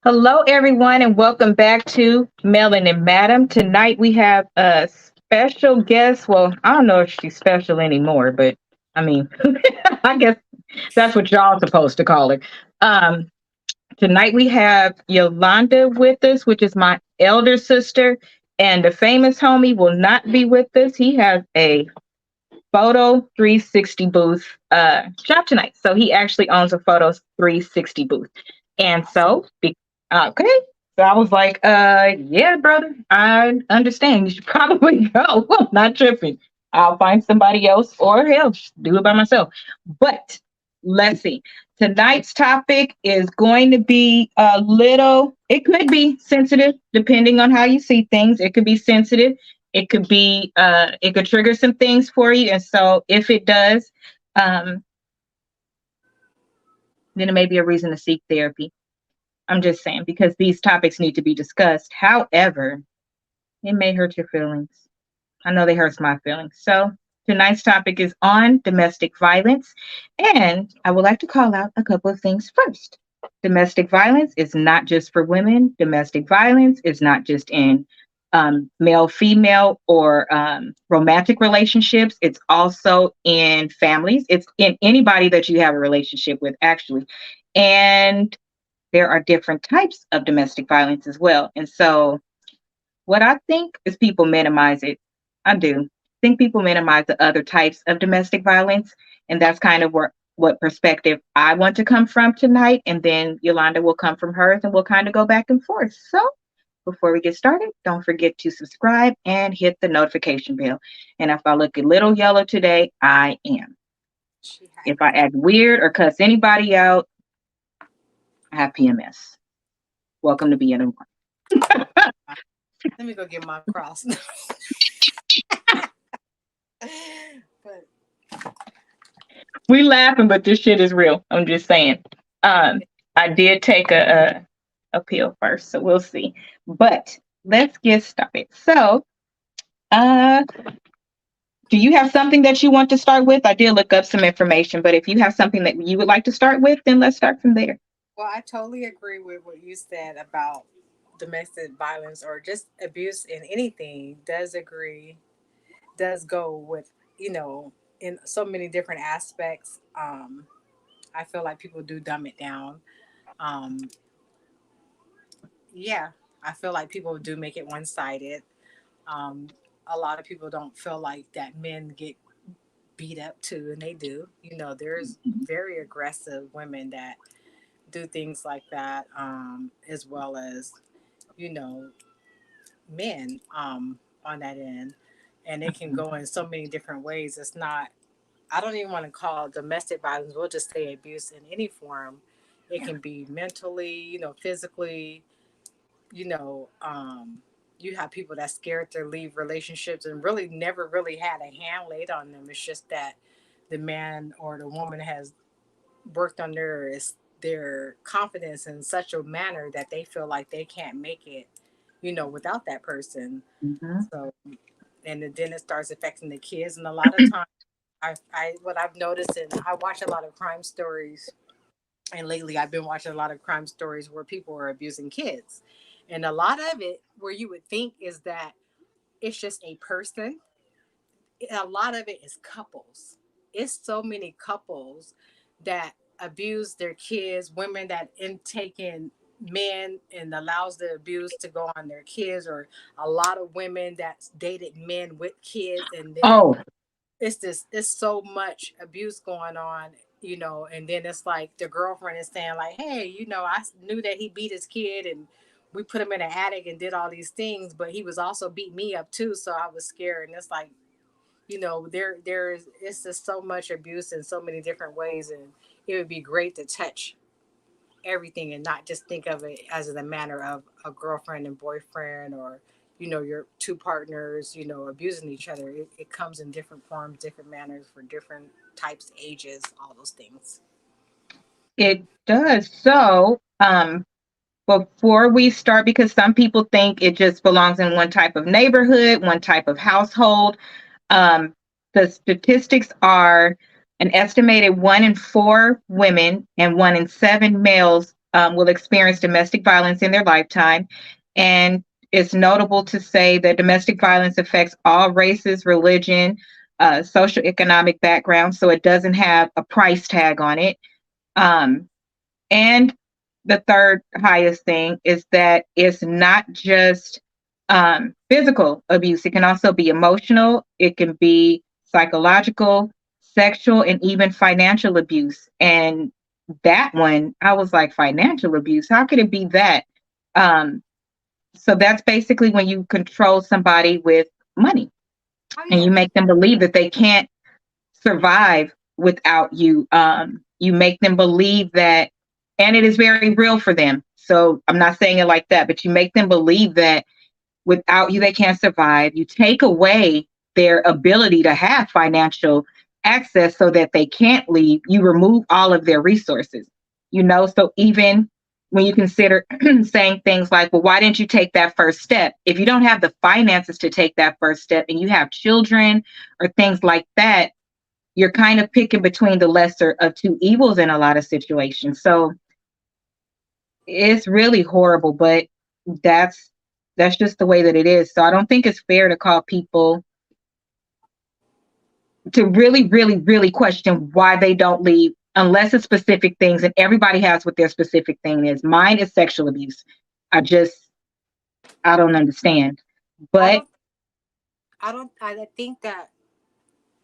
Hello, everyone, and welcome back to Melon and Madam. Tonight we have a special guest. Well, I don't know if she's special anymore, but I mean, I guess that's what y'all supposed to call her. Um, Tonight we have Yolanda with us, which is my elder sister, and the famous homie will not be with us. He has a photo 360 booth shop tonight. So he actually owns a photo 360 booth. And so, okay. So I was like, yeah, brother, I understand. You should probably go. I'm not tripping. I'll find somebody else or hell, just do it by myself. But let's see. Tonight's topic is going to be a little, it could be sensitive depending on how you see things. It could be sensitive, it could trigger some things for you. And so if it does, um, then it may be a reason to seek therapy. I'm just saying, because these topics need to be discussed. However, it may hurt your feelings. I know they hurt my feelings. So tonight's topic is on domestic violence. And I would like to call out a couple of things first. Domestic violence is not just for women. Domestic violence is not just in male, female, or romantic relationships. It's also in families. It's in anybody that you have a relationship with, actually. And there are different types of domestic violence as well. And so, what I think is people minimize it. I do think people minimize the other types of domestic violence. And that's kind of what perspective I want to come from tonight. And then Yolanda will come from hers and we'll kind of go back and forth. So, before we get started, don't forget to subscribe and hit the notification bell. And if I look a little yellow today, I am. If I act weird or cuss anybody out, I have PMS. Welcome to being a one. Let me go get my cross. But We laughing, but this shit is real. I'm just saying. I did take a pill first, so we'll see. But let's get started. So, uh, do you have something that you want to start with? I did look up some information, but if you have something that you would like to start with, then let's start from there. well, I totally agree with what you said about domestic violence or just abuse in anything. Does go with in so many different aspects. I feel like people do dumb it down. Um, yeah, I feel like people do make it one sided. Um, a lot of people don't feel like that men get beat up too, and they do. There's very aggressive women that do things like that, as well as you know men on that end, and it can go in so many different ways. It's not. I don't even want to call it domestic violence. We'll just say abuse in any form. It can be mentally, physically. You know, um, you have people that scared to leave relationships and really never really had a hand laid on them. It's just that the man or the woman has worked on their confidence in such a manner that they feel like they can't make it, without that person. Mhm. So, and then it starts affecting the kids. And a lot of times, I what I've noticed, and I watch a lot of crime stories, and lately I've been watching a lot of crime stories where people are abusing kids, and a lot of it where you would think is that it's just a person. A lot of it is couples. It's so many couples that abuse their kids, women that intake in men and allows the abuse to go on their kids, or a lot of women that's dated men with kids, and then Oh, it's so much abuse going on, and then it's like the girlfriend is saying like, hey, I knew that he beat his kid, and we put him in an attic and did all these things, but he was also beat me up too, so I was scared. And it's like, there's it's just so much abuse in so many different ways, and it would be great to touch everything and not just think of it as in the manner of a girlfriend and boyfriend, or your two partners abusing each other. It comes in different forms, different manners, for different types, ages, all those things. it does. So, before we start, because some people think it just belongs in one type of neighborhood, one type of household. Um, the statistics are an estimated 1 in 4 women and 1 in 7 males will experience domestic violence in their lifetime. And it's notable to say that domestic violence affects all races, religion, socioeconomic background. So it doesn't have a price tag on it. Um, and the third highest thing is that it's not just physical abuse, it can also be emotional, it can be psychological, sexual, and even financial abuse. And that one, I was like, financial abuse? How could it be that? Um, so that's basically when you control somebody with money Oh and you yeah. make them believe that they can't survive without you. You make them believe that, and it is very real for them. So I'm not saying it like that, but you make them believe that without you, they can't survive. You take away their ability to have financial access so that they can't leave. You remove all of their resources, So even when you consider saying things like, well, why didn't you take that first step? If you don't have the finances to take that first step and you have children or things like that, you're kind of picking between the lesser of two evils in a lot of situations. So it's really horrible, but that's that's just the way that it is. So I don't think it's fair to call people to really, really, really question why they don't leave unless it's specific things, and everybody has what their specific thing is. Mine is sexual abuse. I just I don't understand. I But don't. I think that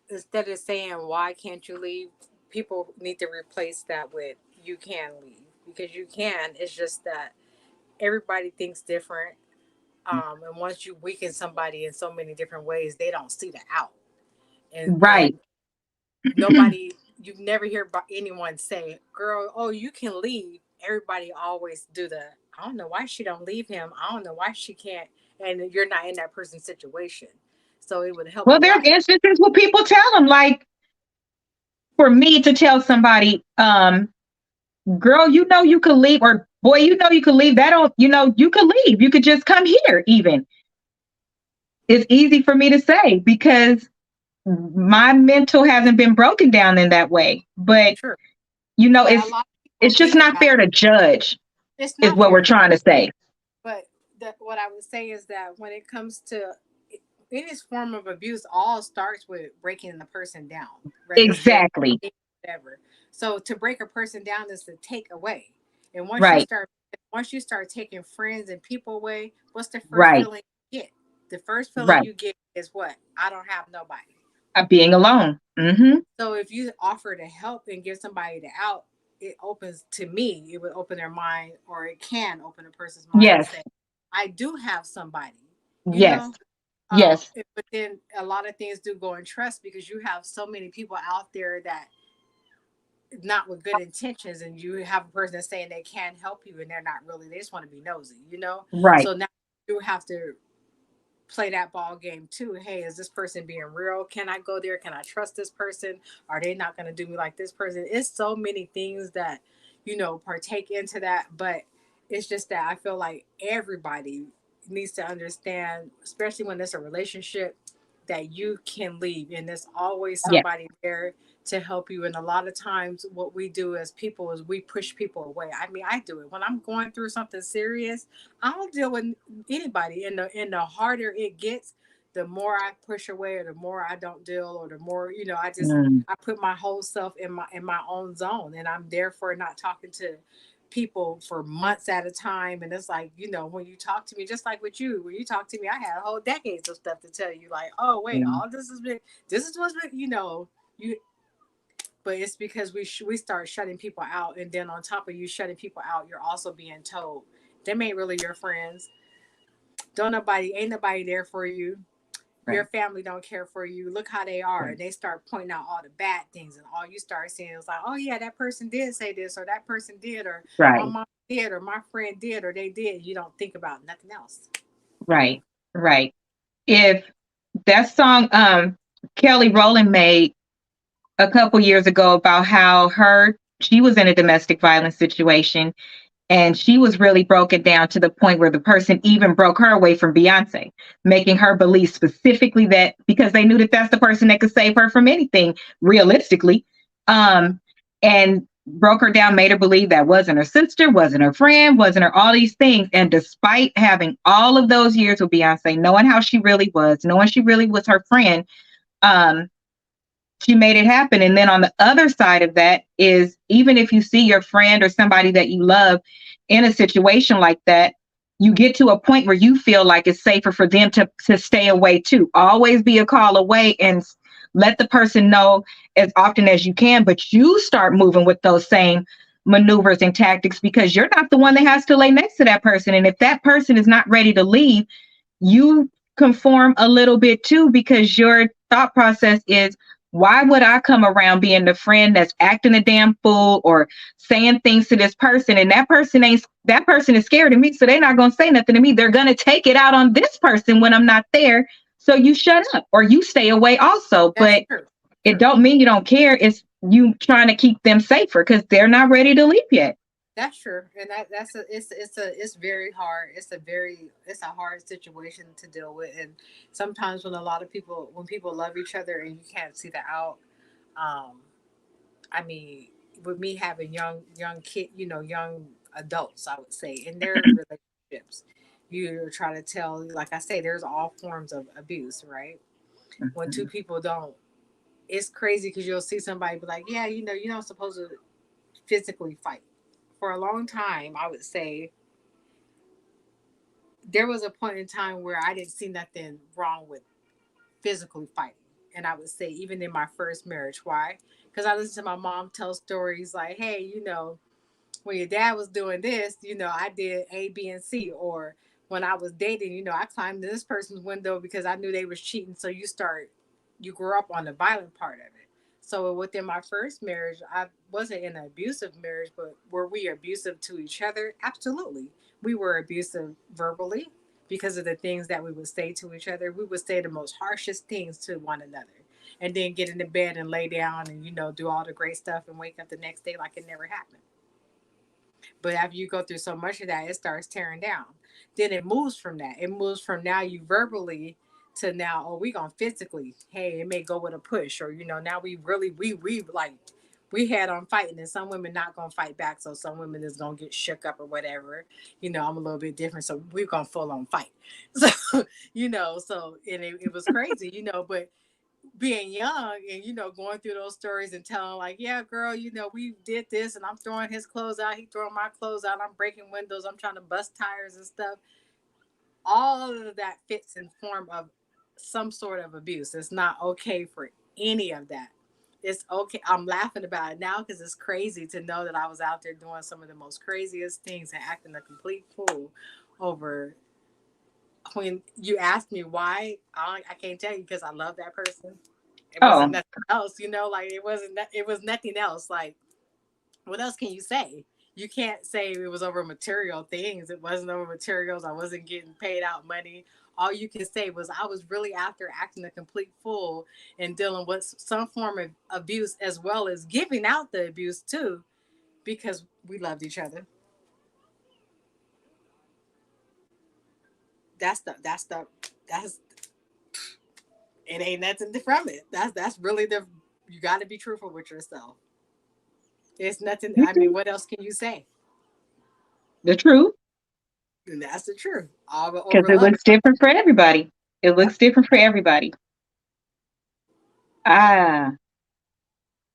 instead of saying why can't you leave, people need to replace that with you can leave because you can. It's just that everybody thinks different. And once you weaken somebody in so many different ways, they don't see the out. right. And nobody, you never hear about anyone say, "Girl, oh, you can leave." Everybody always do the. I don't know why she don't leave him. I don't know why she can't. And you're not in that person's situation, so it would help a Well, there's lot. instances where people tell them, like, for me to tell somebody, girl, you could leave, or boy, you could leave. That don't, you could leave. You could just come here, even. It's easy for me to say because my mental hasn't been broken down in that way. But, Sure, you know, but a it's lot of it's people just think not about fair to judge, it's is not what we're fair. trying to say. But what I would say is that when it comes to any form of abuse, all starts with breaking the person down, whether it's verbal, Exactly. whatever. So to break a person down is to take away. And Right. once you start taking friends and people away, what's the first Right. feeling you get? The first feeling Right. you get is what? I don't have nobody. Being alone. So if you offer to help and give somebody the out, it opens to me, it would open their mind, or it can open a person's mind to Yes. say, I do have somebody, you Yes. know? Yes. But then a lot of things do go in trust because you have so many people out there that not with good intentions, and you have a person that's saying they can help you and they're not really, they just want to be nosy. Right. So now you have to play that ball game too. Hey, is this person being real? Can I go there? Can I trust this person? Are they not going to do me like this person? It's so many things that partake into that, but it's just that I feel like everybody needs to understand, especially when it's a relationship, that you can leave and there's always Yes. somebody there to help you. And a lot of times what we do as people is we push people away. I mean, I do it when I'm going through something serious. I don't deal with anybody, and the harder it gets, the more I push away, or the more I don't deal, or the more Mm. I put my whole self in my own zone, and I'm therefore not talking to people for months at a time. And it's like, when you talk to me, just like with you, when you talk to me, I had whole decades of stuff to tell you, like, oh wait, Mm. all this is what's been, you but it's because we start shutting people out, and then on top of you shutting people out, you're also being told them ain't really your friends. Ain't nobody there for you. Your Right. family don't care for you. Look how they are. Right. And they start pointing out all the bad things, and all you start seeing is like, oh yeah, that person did say this, or that person did, or my Right. mom did, or my friend did, or they did. You don't think about nothing else. Right. Right. If that song Kelly Rowland made a couple years ago about how she was in a domestic violence situation, and she was really broken down to the point where the person even broke her away from Beyonce, making her believe specifically that, because they knew that that's the person that could save her from anything realistically. And broke her down, made her believe that wasn't her sister, wasn't her friend, wasn't her all these things. And despite having all of those years with Beyonce, knowing how she really was, knowing she really was her friend, um, she made it happen. And then on the other side of that is, even if you see your friend or somebody that you love in a situation like that, you get to a point where you feel like it's safer for them to stay away too. Always be a call away and let the person know as often as you can, but you start moving with those same maneuvers and tactics, because you're not the one that has to lay next to that person. And if that person is not ready to leave, you conform a little bit too, because your thought process is, why would I come around being the friend that's acting a damn fool or saying things to this person? And that person is scared of me, so they're not going to say nothing to me. They're going to take it out on this person when I'm not there. So you shut up or you stay away also. That's But true. it don't mean you don't care. It's you trying to keep them safer because they're not ready to leave yet. That's true, and it's very hard. It's a hard situation to deal with, and sometimes when people love each other and you can't see that out. Um, I mean, with me having young kid, young adults, I would say, in their relationships, you're trying to tell, like I say, there's all forms of abuse, right? When two people don't, it's crazy because you'll see somebody be like, yeah, you're not supposed to physically fight. For a long time, I would say there was a point in time where I didn't see nothing wrong with physically fighting. And I would say, even in my first marriage, why? Because I listened to my mom tell stories like, hey, when your dad was doing this, I did A, B, and C. Or when I was dating, I climbed in this person's window because I knew they was cheating. So you grew up on the violent part of it. So within my first marriage, I wasn't in an abusive marriage, but were we abusive to each other? Absolutely. We were abusive verbally because of the things that we would say to each other. We would say the most harshest things to one another and then get into bed and lay down and, do all the great stuff and wake up the next day like it never happened. But after you go through so much of that, it starts tearing down. Then it moves from that. It moves from now you verbally to now, oh, we gonna physically. Hey, it may go with a push, or now we really we like we had on fighting, and some women not gonna fight back, so some women is gonna get shook up or whatever. I'm a little bit different, so we're gonna full on fight. So so and it was crazy, but being young and going through those stories and telling like, yeah, girl, we did this and I'm throwing his clothes out, he throwing my clothes out, I'm breaking windows, I'm trying to bust tires and stuff. All of that fits in form of some sort of abuse. It's not okay for any of that. It's okay. I'm laughing about it now because it's crazy to know that I was out there doing some of the most craziest things and acting a complete fool over. When you asked me why, I can't tell you because I love that person. It wasn't Oh, nothing else, like it was nothing else. Like, what else can you say? You can't say it was over material things. It wasn't over materials. I wasn't getting paid out money. All you can say was I was really after acting a complete fool and dealing with some form of abuse as well as giving out the abuse too, because we loved each other. That's it ain't nothing from it. That's really you got to be truthful with yourself. There's nothing. I mean, what else can you say? the truth, And that's the truth. All because over it love. looks different for everybody. It Yep. looks different for everybody. Ah,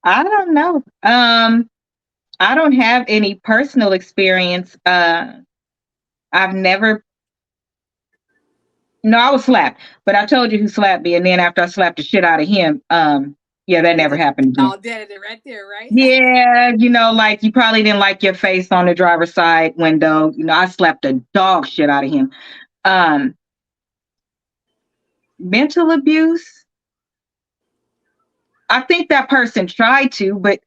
I don't know. I don't have any personal experience. I've never. No, I was slapped, but I told you who slapped me, and then after I slapped the shit out of him, yeah, that Yeah, never happened again. all dead right there, right? Yeah, like you probably didn't like your face on the driver's side window. I slapped the dog shit out of him. Um, Mental abuse. I think that person tried to, but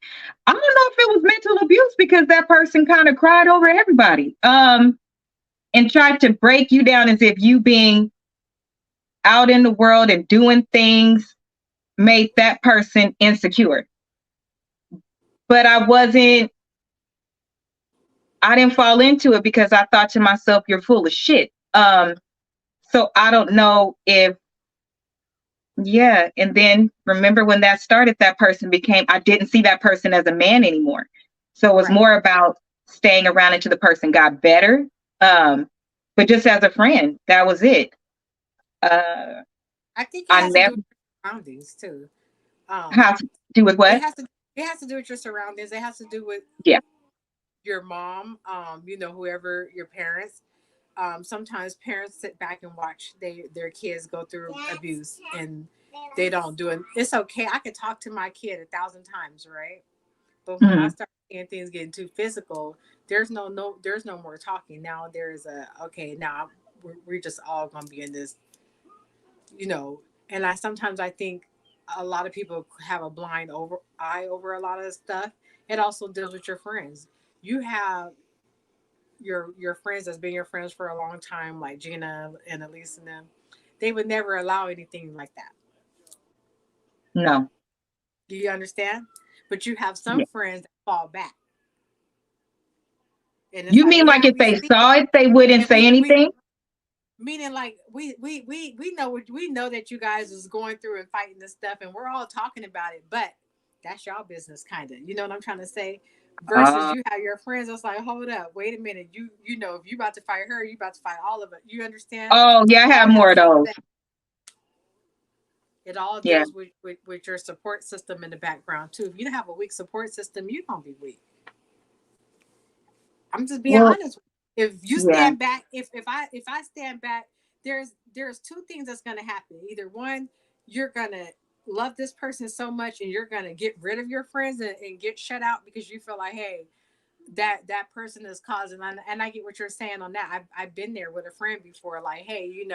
I don't know if it was mental abuse because that person kind of cried over everybody. And tried to break you down as if you being out in the world and doing things made that person insecure. But I didn't fall into it because I thought to myself, you're full of shit. So I don't know if, yeah. And then remember when that started, that person I didn't see that person as a man anymore. So it was Right. more about staying around until the person got better. But just as a friend, that was it. Uh, I think it I has to do never with surroundings too. Um, have to do with it what? has to it has to do with your surroundings. It has to do with Yeah. your mom, whoever your parents. Sometimes parents sit back and watch their kids go through abuse, and they don't do it. It's okay. I could talk to my kid 1,000 times, right? But when I Mhm. start seeing things getting too physical, there's no more talking. Now there's a okay. Now we're just all gonna be in this, you know. And I think a lot of people have a blind eye over a lot of stuff. It also deals with your friends. You have your friends that's been your friends for a long time, like Gina and Elise and them. They would never allow anything like that. No. Do you understand? But you have some Yeah. friends that fall back, and it's You like, mean like yeah, if we they see it, saw it, they wouldn't and say we anything? meaning like we know we know that you guys is going through and fighting this stuff, and we're all talking about it, but that's y'all business, kind of. You know what I'm trying to say? Versus Uh, you have your friends that's like, hold up, wait a minute, you know, if you about to fight her, you about to fight all of it. You understand? oh, yeah, I It have all more has of to do with those. that. It all Yeah. deals with your support system in the background too. If you don't have a weak support system, you're gonna be weak. I'm just being Well, honest. If you yeah. stand back, if I stand back, there's two things that's gonna happen. Either one, you're gonna love this person so much and you're gonna get rid of your friends and get shut out because you feel like, hey, that person is causing, and I get what you're saying on that. I've been there with a friend before, like, hey,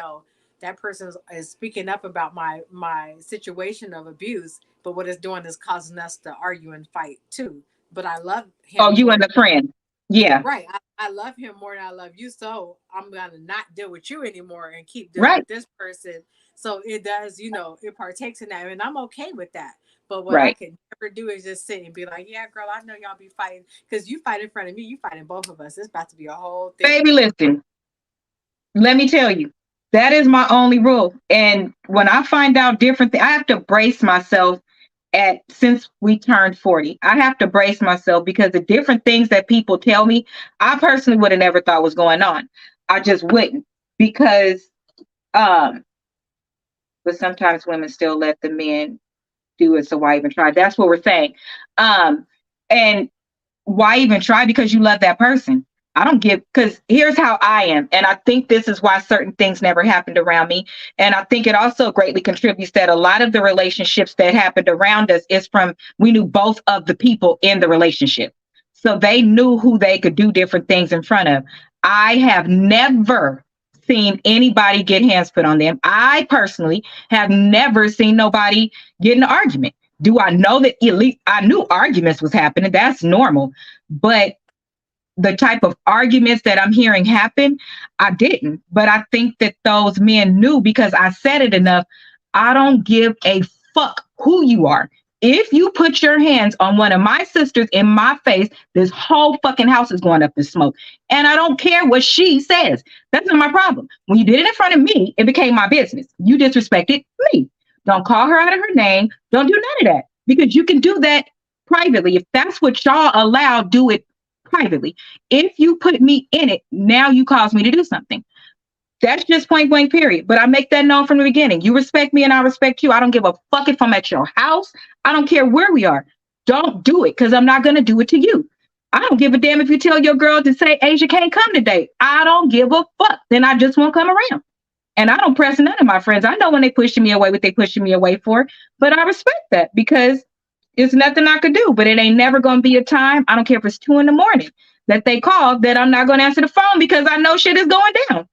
that person is speaking up about my situation of abuse, but what it's doing is causing us to argue and fight too. But I love Oh, him you more and than the friend. Yeah. right. I love him more than I love you, so I'm gonna not deal with you anymore and keep dealing Right. with this person. So it does, it partakes in that, and I'm okay with that. But what I Right. could never do is just sit and be like, "Yeah, girl, I know y'all be fighting because you fight in front of me, you fighting both of us. It's about to be a whole thing." Baby, listen, let me tell you, that is my only rule. And when I find out different things, I have to brace myself at since we turned 40. I have to brace myself because the different things that people tell me, I personally would have never thought was going on. I just wouldn't because um but sometimes women still let the men do it, so why even try? That's what we're saying. And why even try? Because you love that person. I don't give, because here's how I am. And I think this is why certain things never happened around me. And I think it also greatly contributes that a lot of the relationships that happened around us is from we knew both of the people in the relationship. So they knew who they could do different things in front of. I have never seen anybody get hands put on them. I personally have never seen nobody get in an argument. Do I know that elite? I knew arguments was happening. That's normal. But the type of arguments that I'm hearing happen, I didn't. But I think that those men knew because I said it enough. I don't give a fuck who you are. If you put your hands on one of my sisters in my face, this whole fucking house is going up in smoke. And I don't care what she says. That's not my problem. When you did it in front of me, it became my business. You disrespected me. Don't call her out of her name. Don't do none of that because you can do that privately. If that's what y'all allow, do it privately. If you put me in it, now you cause me to do something. That's just point blank, period. But I make that known from the beginning. You respect me and I respect you. I don't give a fuck if I'm at your house. I don't care where we are. Don't do it because I'm not going to do it to you. I don't give a damn if you tell your girl to say Asia can't come today. I don't give a fuck. Then I just won't come around. And I don't press none of my friends. I know when they pushing me away what they pushing me away for, but I respect that because it's nothing I could do. But it ain't never going to be a time. I don't care if it's 2 a.m. that they call that I'm not going to answer the phone because I know shit is going down.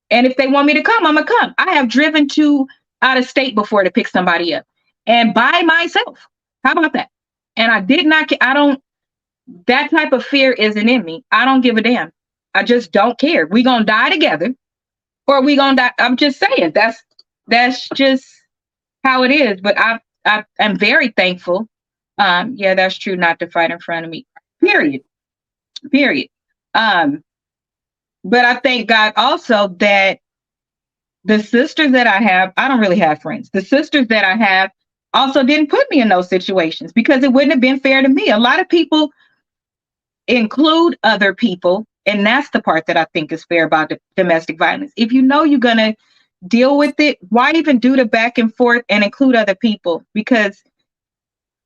And if they want me to come, I'm gonna come. I have driven to out of state before to pick somebody up and by myself. How about that? And I did not. I don't. That type of fear isn't in me. I don't give a damn. I just don't care. We gonna die together, or we gonna die. I'm just saying. That's just how it is. But I am very thankful. Yeah, that's true. Not to fight in front of me. Period. Period. Um, but I thank God also that the sisters that I have, I don't really have friends. The sisters that I have also didn't put me in those situations because it wouldn't have been fair to me. A lot of people include other people. And that's the part that I think is fair about domestic violence. If you know you're going to deal with it, why even do the back and forth and include other people? Because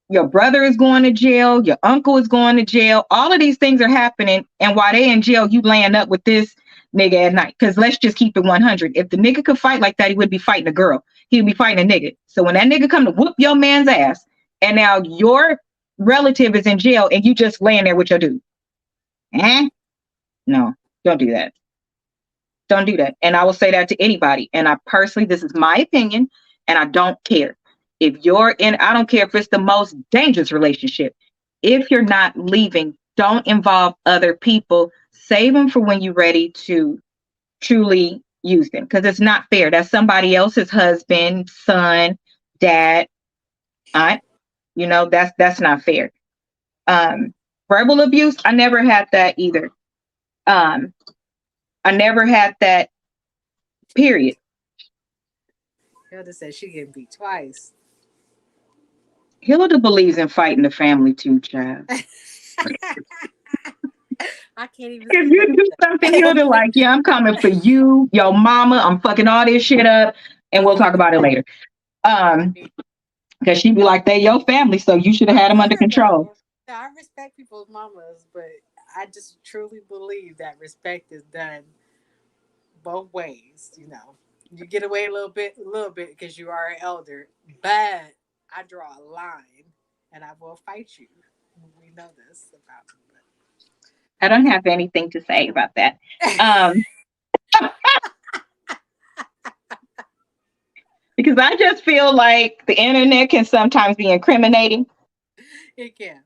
your brother is going to jail, your uncle is going to jail. All of these things are happening. And while they in jail, you laying up with this nigga at night. Because let's just keep it 100. If the nigga could fight like that, he would be fighting a girl. He'd be fighting a nigga. So when that nigga come to whoop your man's ass, and now your relative is in jail and you just laying there with your dude. No, don't do that. Don't do that. And I will say that to anybody. And I personally, this is my opinion, and I don't care. If you're in, I don't care if it's the most dangerous relationship. If you're not leaving, don't involve other people. Save them for when you're ready to truly use them. Because it's not fair. That's somebody else's husband, son, dad, aunt. You know, that's not fair. Verbal abuse, I never had that either. I never had that, period. Hilda said she getting beat twice. Hilda believes in fighting the family too, child. I can't even. If you do something, Hilda, like, yeah, I'm coming for you, your mama, I'm fucking all this shit up, and we'll talk about it later. Because she'd be like, they your family, so you should have had them under control. I respect people's mamas, but I just truly believe that respect is done both ways. You know, you get away a little bit because you are an elder, but I draw a line and I will fight you. We know this about me. I don't have anything to say about that. Because I just feel like the internet can sometimes be incriminating. It can.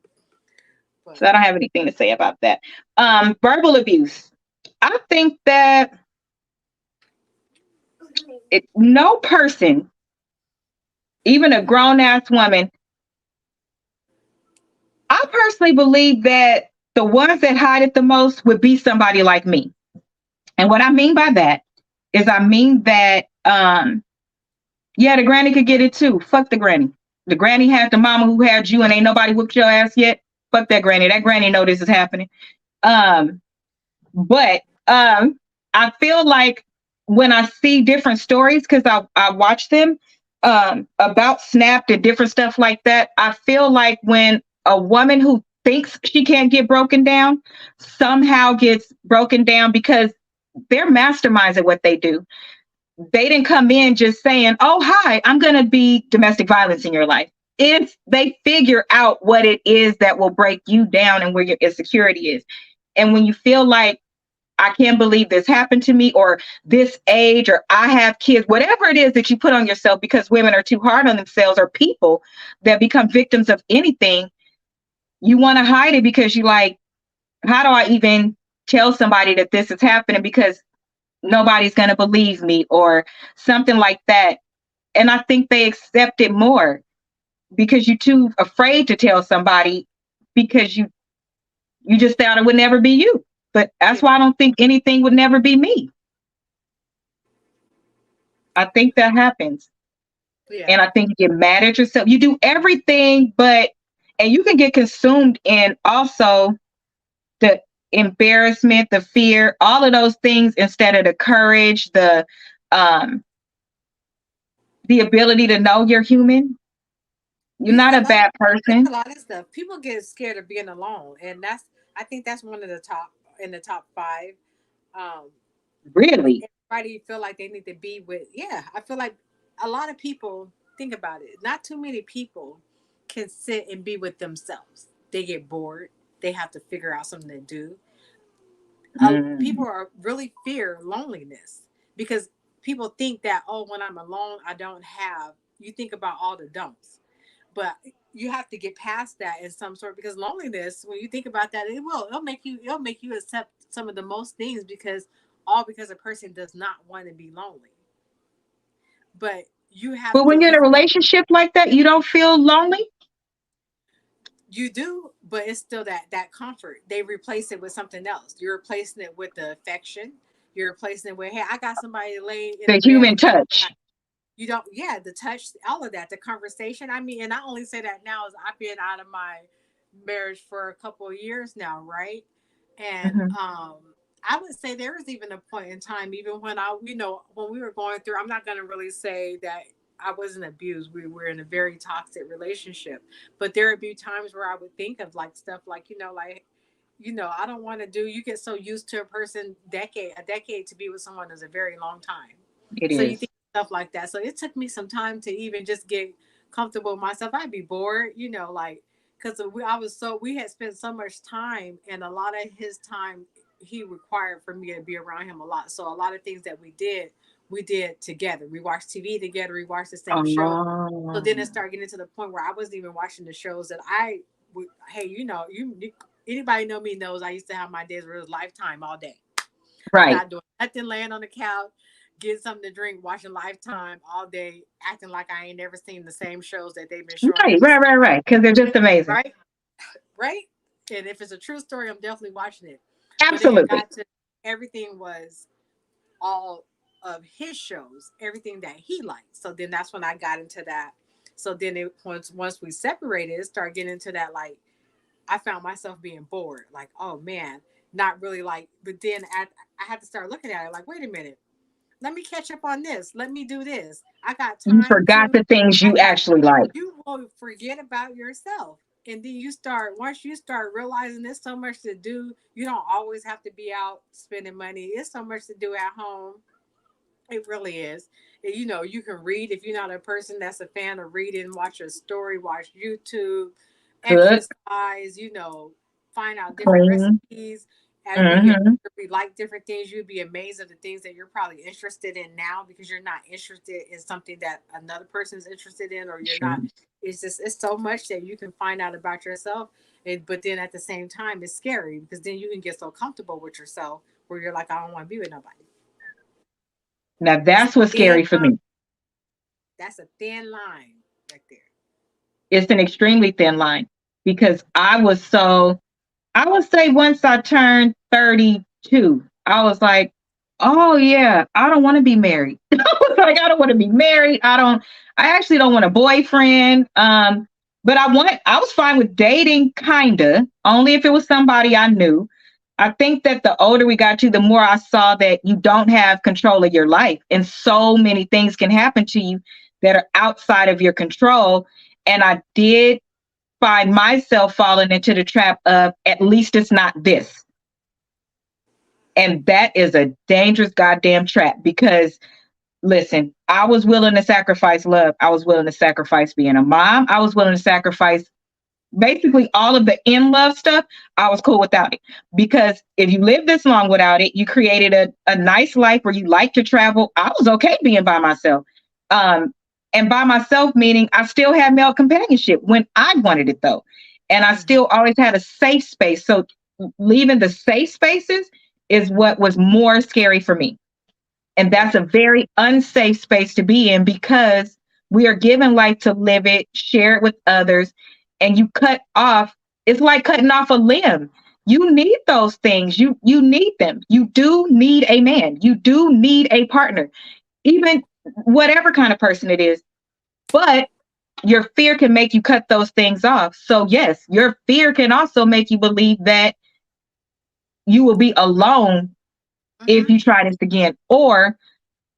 But So I don't have anything to say about that. Verbal abuse. I think that no person, even a grown ass woman, I personally believe that the ones that hide it the most would be somebody like me. And what I mean by that is I mean that, yeah, the granny could get it too. Fuck the granny. The granny had the mama who had you and ain't nobody whooped your ass yet. Fuck that granny. That granny know this is happening. But I feel like when I see different stories, because I watch them about Snapped and different stuff like that, I feel like when a woman who thinks she can't get broken down somehow gets broken down because they're masterminds at what they do. They didn't come in just saying, oh, hi, I'm going to be domestic violence in your life. If they figure out what it is that will break you down and where your insecurity is. And when you feel like, I can't believe this happened to me, or this age, or I have kids, whatever it is that you put on yourself because women are too hard on themselves, or people that become victims of anything, you want to hide it because you like, how do I even tell somebody that this is happening because nobody's going to believe me or something like that. And I think they accept it more because you're too afraid to tell somebody because you just thought it would never be you. But that's why I don't think anything would never be me. I think that happens. Yeah. And I think you get mad at yourself. You do everything, and you can get consumed in also the embarrassment, the fear, all of those things instead of the courage, the ability to know you're human. You're not a bad person. A lot of stuff. People get scared of being alone, and I think that's one of the top 5. Really? Everybody feel like they need to be with. Yeah, I feel like a lot of people think about it. Not too many people can sit and be with themselves. They get bored. They have to figure out something to do. People are really fear loneliness because people think that, oh, when I'm alone, I don't have. You think about all the don'ts, but you have to get past that in some sort because loneliness. When you think about that, it'll make you accept some of the most things because a person does not want to be lonely. But you have. But when you're in a relationship like that, you don't feel lonely. You do, but it's still that comfort. They replace it with something else. You're replacing it with the affection. You're replacing it with, hey, I got somebody to lay in the human touch. You don't, yeah, the touch, all of that, the conversation. I mean, and I only say that now as I've been out of my marriage for a couple of years now, right? And Mhm. I would say there was even a point in time, even when when we were going through, I'm not going to really say that I wasn't abused. We were in a very toxic relationship, but there would be times where I would think of like stuff like, I don't want to do, you get so used to a person, a decade to be with someone is a very long time. It So you is. think stuff like that. So it took me some time to even just get comfortable with myself. I'd be bored, like, because we had spent so much time, and a lot of his time he required for me to be around him a lot. So a lot of things that we did together. We watched TV together. We watched the same show. So then it Oh, started getting to the point where I wasn't even watching the shows that I would. Hey, anybody know me knows I used to have my days where it was Lifetime all day. I'm right. not doing nothing, laying on the couch, getting something to drink, watching Lifetime all day, acting like I ain't never seen the same shows that they've been showing Right, me. right, right, right. Because they're just amazing. Right, right. And if it's a true story, I'm definitely watching it. But it had Absolutely. got to everything was all of his shows, everything that he liked. So then that's when I got into that. So then once we separated, it started getting into that, like, I found myself being bored. Like, oh man, not really like. But then I had to start looking at it like, wait a minute, let me catch up on this. Let me do this. I got You time forgot to. the things I you got. actually like. You will forget about yourself, and then once you start realizing there's so much to do. You don't always have to be out spending money. It's so much to do at home. It really is. And, you can read if you're not a person that's a fan of reading, watch a story, watch YouTube, Cook, exercise, find out different clean. recipes. And when you Hmm. like different things, you'd be amazed at the things that you're probably interested in now because you're not interested in something that another person's interested in, or you're not. True. It's so much that you can find out about yourself. But then at the same time, it's scary because then you can get so comfortable with yourself where you're like, I don't want to be with nobody. Now That's a that's what's thin scary for line. me. That's a thin line right there. It's an extremely thin line because I would say once I turned 32, I was like, oh yeah, I don't want to be married. I was like, I don't want to be married. I actually don't want a boyfriend. But I was fine with dating kinda, only if it was somebody I knew. I think that the older we got to, the more I saw that you don't have control of your life and so many things can happen to you that are outside of your control. And I did find myself falling into the trap of at least it's not this. And that is a dangerous goddamn trap because listen, I was willing to sacrifice love. I was willing to sacrifice being a mom. I was willing to sacrifice basically all of the in love stuff. I was cool without it because if you live this long without it, you created a nice life where you like to travel. I was okay being by myself. Um, and by myself, meaning I still had male companionship when I wanted it though. And I Mm-hmm. still always had a safe space. So leaving the safe spaces is what was more scary for me. And that's a Right. very unsafe space to be in because we are given life to live it, share it with others, and you cut off. It's like cutting off a limb. You need those things. You need them. You do need a man. You do need a partner, even whatever kind of person it is. But your fear can make you cut those things off. So yes, your fear can also make you believe that you will be alone if Mm-hmm. you try this again, or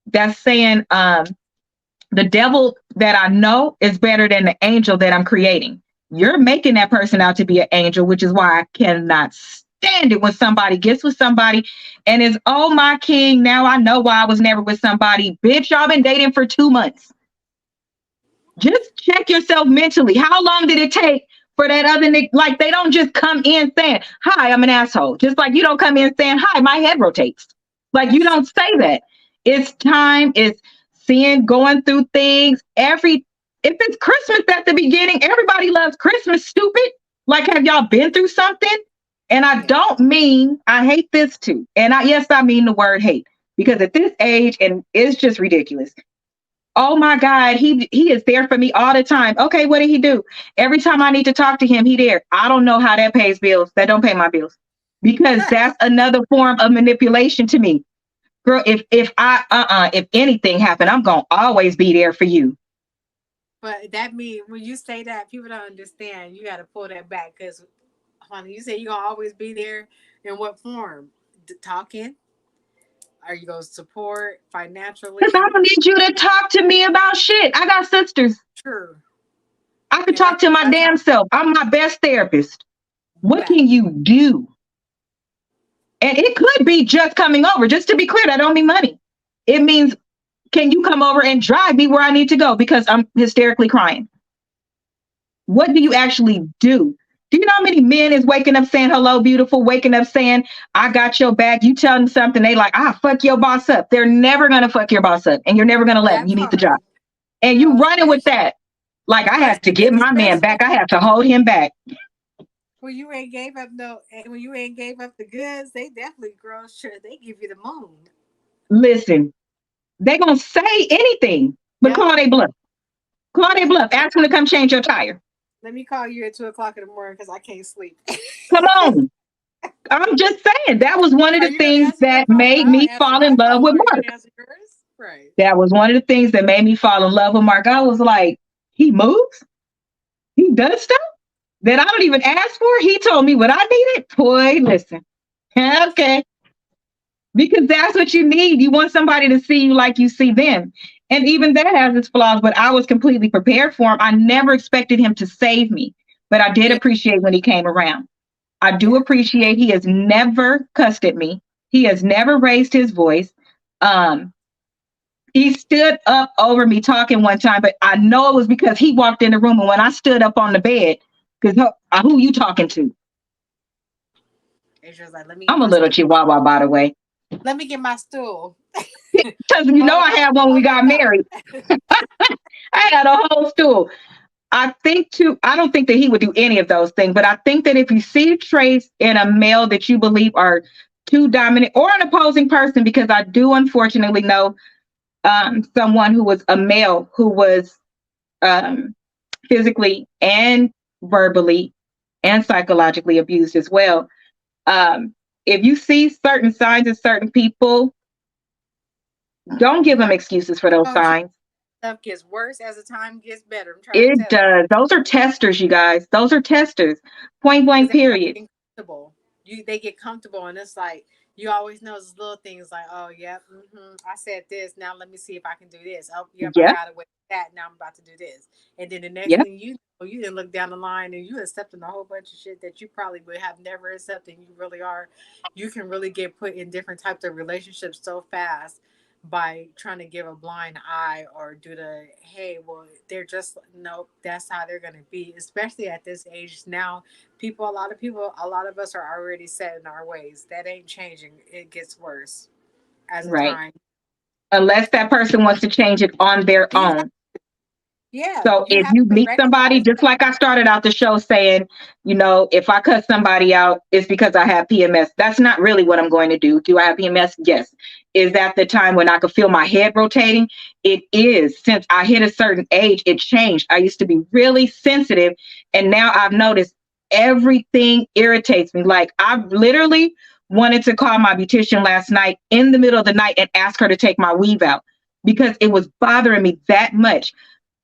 that's saying the devil that I know is better than the angel that I'm creating. You're making that person out to be an angel, which is why I cannot stand it when somebody gets with somebody and is, oh, my king, now I know why I was never with somebody. Bitch, y'all been dating for 2 months. Just check yourself mentally. How long did it take for that other nigga? Like, they don't just come in saying, hi, I'm an asshole. Just like you don't come in saying, hi, my head rotates. Like, you That's don't say that. It's time, it's seeing, going through things. If it's Christmas at the beginning, everybody loves Christmas, stupid. Like, have y'all been through something? And I yeah. don't mean, I hate this too. And yes, I mean the word hate because at this age, and it's just ridiculous. Oh my God, he is there for me all the time. Okay, what did he do? Every time I need to talk to him, he there. I don't know how that pays bills. That don't pay my bills. Because that's another form of manipulation to me. Girl, if anything happened, I'm gonna always be there for you. But that mean when you say that, people don't understand. You got to pull that back because, honey, you say you gonna always be there. In what form? Talking? Are you gonna support Because I financially? don't need you to talk to me about shit. I got sisters. True. I could And talk to my that's how damn self. I'm my best therapist. What back. can you do? And it could be just coming over. Just to be clear, that don't mean money. It means, can you come over and drive me where I need to go because I'm hysterically crying? What do you actually do? Do you know how many men is waking up saying hello, beautiful, waking up saying, I got your back. You tell them something, they like, fuck your boss up. They're never gonna fuck your boss up, and you're never gonna let them. That You need the job. part, And you girl, running with especially that. Like I right, had to and get my man especially back. I had to hold him back. when you ain't gave up no, when you ain't gave up the goods, they definitely, girl, sure they give you the moon. Listen, they gonna say anything, but Yep, call they bluff. Call they yep. bluff. Ask them to come change your tire. Let me call you at 2 o'clock in the morning because I can't sleep. Come on. I'm just saying that was one of Are the you gonna things answer your that phone? made I'll me answer fall in my love phone. with Are you Mark. gonna answer yours? Right. That was one of the things that made me fall in love with Mark. I was like, he moves, he does stuff that I don't even ask for. He told me what I needed. Boy, listen. Okay. Because that's what you need. You want somebody to see you like you see them. And even that has its flaws, but I was completely prepared for him. I never expected him to save me, but I did Yeah. appreciate when he came around. I do Yeah. appreciate he has never cussed at me. He has never raised his voice. Um, he stood up over me talking one time, but I know it was because he walked in the room. And when I stood up on the bed, because who you talking to? Adrian's like, let me get I'm a my little stool. chihuahua, by the way. Let me get my stool. Because you know I had one when we Hold that got thought. married. I had a whole stool. I think too, I don't think that he would do any of those things, but I think that if you see traits in a male that you believe are too dominant or an opposing person, because I do unfortunately know someone who was a male who was um, physically and verbally and psychologically abused as well. Um, if you see certain signs in certain people, don't give them Girl, excuses for those don't change. signs. Stuff gets worse as the time gets better. I'm trying to It tell you. does. Those are testers, you guys. Those are testers. Point Because blank, they start period. getting comfortable. They get comfortable, and it's like you always know those little things like, oh, yep, I said this. Now let me see if I can do this. Oh, yep, I Yeah, got away with that. Now I'm about to do this. And then the next yeah, thing you know, you didn't look down the line and you accepting a whole bunch of shit that you probably would have never accepted. You really are. You can really get put in different types of relationships so fast by trying to give a blind eye or do the hey, well, they're just nope, that's how they're gonna be, especially at this age now. People, a lot of us are already set in our ways. That ain't changing. It gets worse as the right. time. Unless that person wants to change it on their Exactly. own. Yeah, So you if have you to meet somebody, recognize just that. like I started out the show saying, if I cut somebody out, it's because I have PMS. That's not really what I'm going to do. Do I have PMS? Yes. Is that the time when I could feel my head rotating? It is. Since I hit a certain age, it changed. I used to be really sensitive, and now I've noticed everything irritates me. Like I literally wanted to call my beautician last night in the middle of the night and ask her to take my weave out because it was bothering me that much.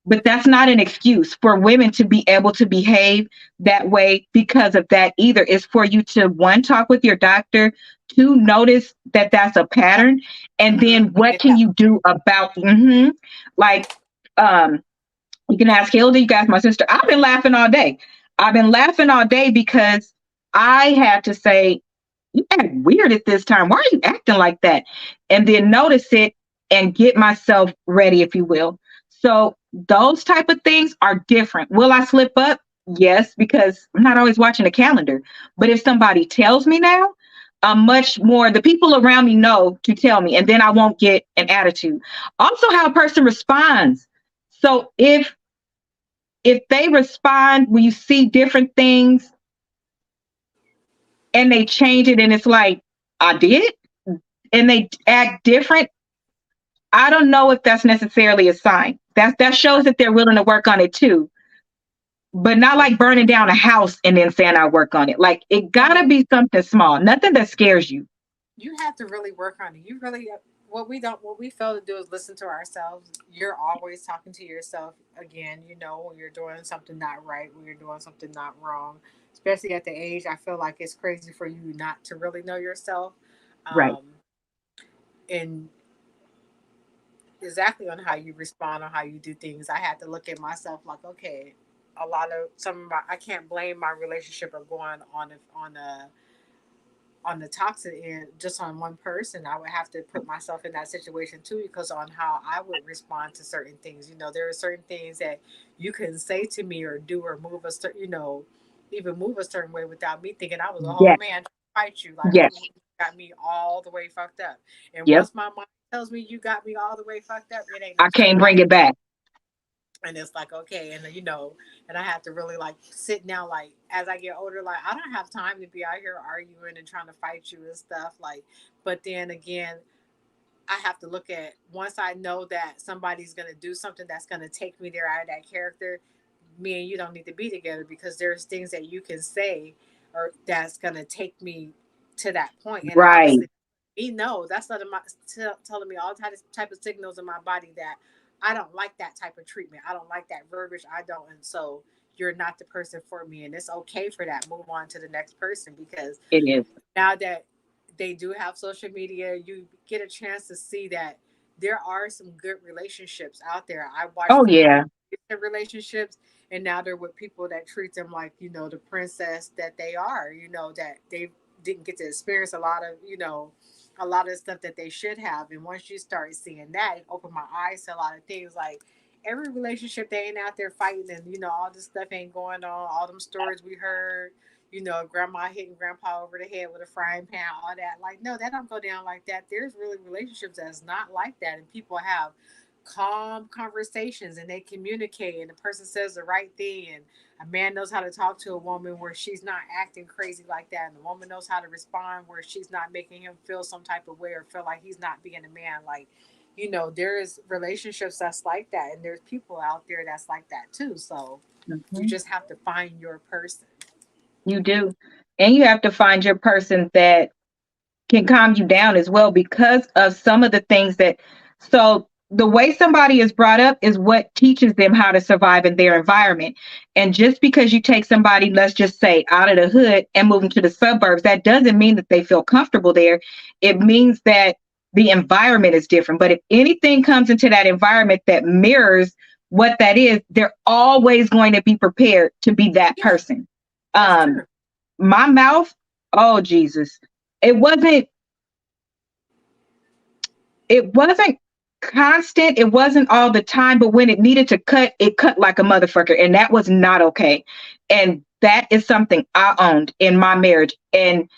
But that's not an excuse for women to be able to behave that way because of that either. It's for you to one, talk with your doctor, two, notice that that's a pattern, and then And what get can help. you do about like um you can ask Hilda, you can ask my sister. I've been laughing all day. I've been laughing all day because I had to say, you act weird at this time. Why are you acting like that? And then notice it and get myself ready, if you will. So those type of things are different. Will I slip up? Yes, because I'm not always watching the calendar. But if somebody tells me now, I'm much more, the people around me know to tell me, and then I won't get an attitude. Also, how a person responds. So if they respond when you see different things and they change it and it's like, I did, and they act different, I don't know if that's necessarily a sign. That shows Right. that they're willing to work on it too, but not Yeah. like burning down a house and then saying I work on it. Like it gotta No, be something small, nothing that scares you. you have to really work on it. You really, what we fail to do is listen to ourselves. You're always talking to yourself again, when you're doing something not right, when you're doing something not wrong. Especially at the age, I feel like it's crazy for you not to really know yourself. Right. Um, and exactly on how you respond, on how you do things. I had to look at myself like, okay, a lot of some of my I can't blame my relationship or going on the toxic end just on one person. I would have to put myself in that situation too, because on how I would respond to certain things. There are certain things that you can say to me or do or move a certain, even move a certain way without me thinking I was a whole Yes. man to fight you. Like, Yes. you got me all the way fucked up. And Yep. once my mind tells me you got me all the way fucked up, it ain't no I turning can't back. bring it back. And it's like, okay, and I have to really like sit down, like, as I get older, like, I don't have time to be out here arguing and trying to fight you and stuff, like. But then again, I have to look at, once I know that somebody's going to do something that's going to take me there out of that character, me and you don't need to be together, because there's things that you can say or that's going to take me to that point. And Right. honestly, that's telling me all type of signals in my body that I don't like that type of treatment. I don't like that verbiage. I don't. And so you're not the person for me. And it's okay for that. Move on to the next person, because It is. now that they do have social media, you get a chance to see that there are some good relationships out there. I watched Oh some yeah. relationships, and now they're with people that treat them like, the princess that they are, that they didn't get to experience a lot of stuff that they should have. And once you start seeing that, it opened my eyes to a lot of things. Like, every relationship, they ain't out there fighting, and all this stuff ain't going on. All them stories we heard, grandma hitting grandpa over the head with a frying pan, all that. Like, no, that don't go down like that. There's really relationships that's not like that. And people have calm conversations, and they communicate, and the person says the right thing, and a man knows how to talk to a woman where she's not acting crazy like that, and the woman knows how to respond where she's not making him feel some type of way or feel like he's not being a man. Like, there's relationships that's like that, and there's people out there that's like that too. So you Mhm. just have to find your person. You do. And you have to find your person that can calm you down as well, because of some of the things that, so the way somebody is brought up is what teaches them how to survive in their environment. And just because you take somebody, let's just say, out of the hood and move them to the suburbs, that doesn't mean that they feel comfortable there. It means that the environment is different. But if anything comes into that environment that mirrors what that is, they're always going to be prepared to be that Yeah, person. that's um true. my mouth, oh Jesus, it wasn't it wasn't constant, it wasn't all the time, but when it needed to cut, it cut like a motherfucker, and that was not okay. And that is something I owned in my marriage. And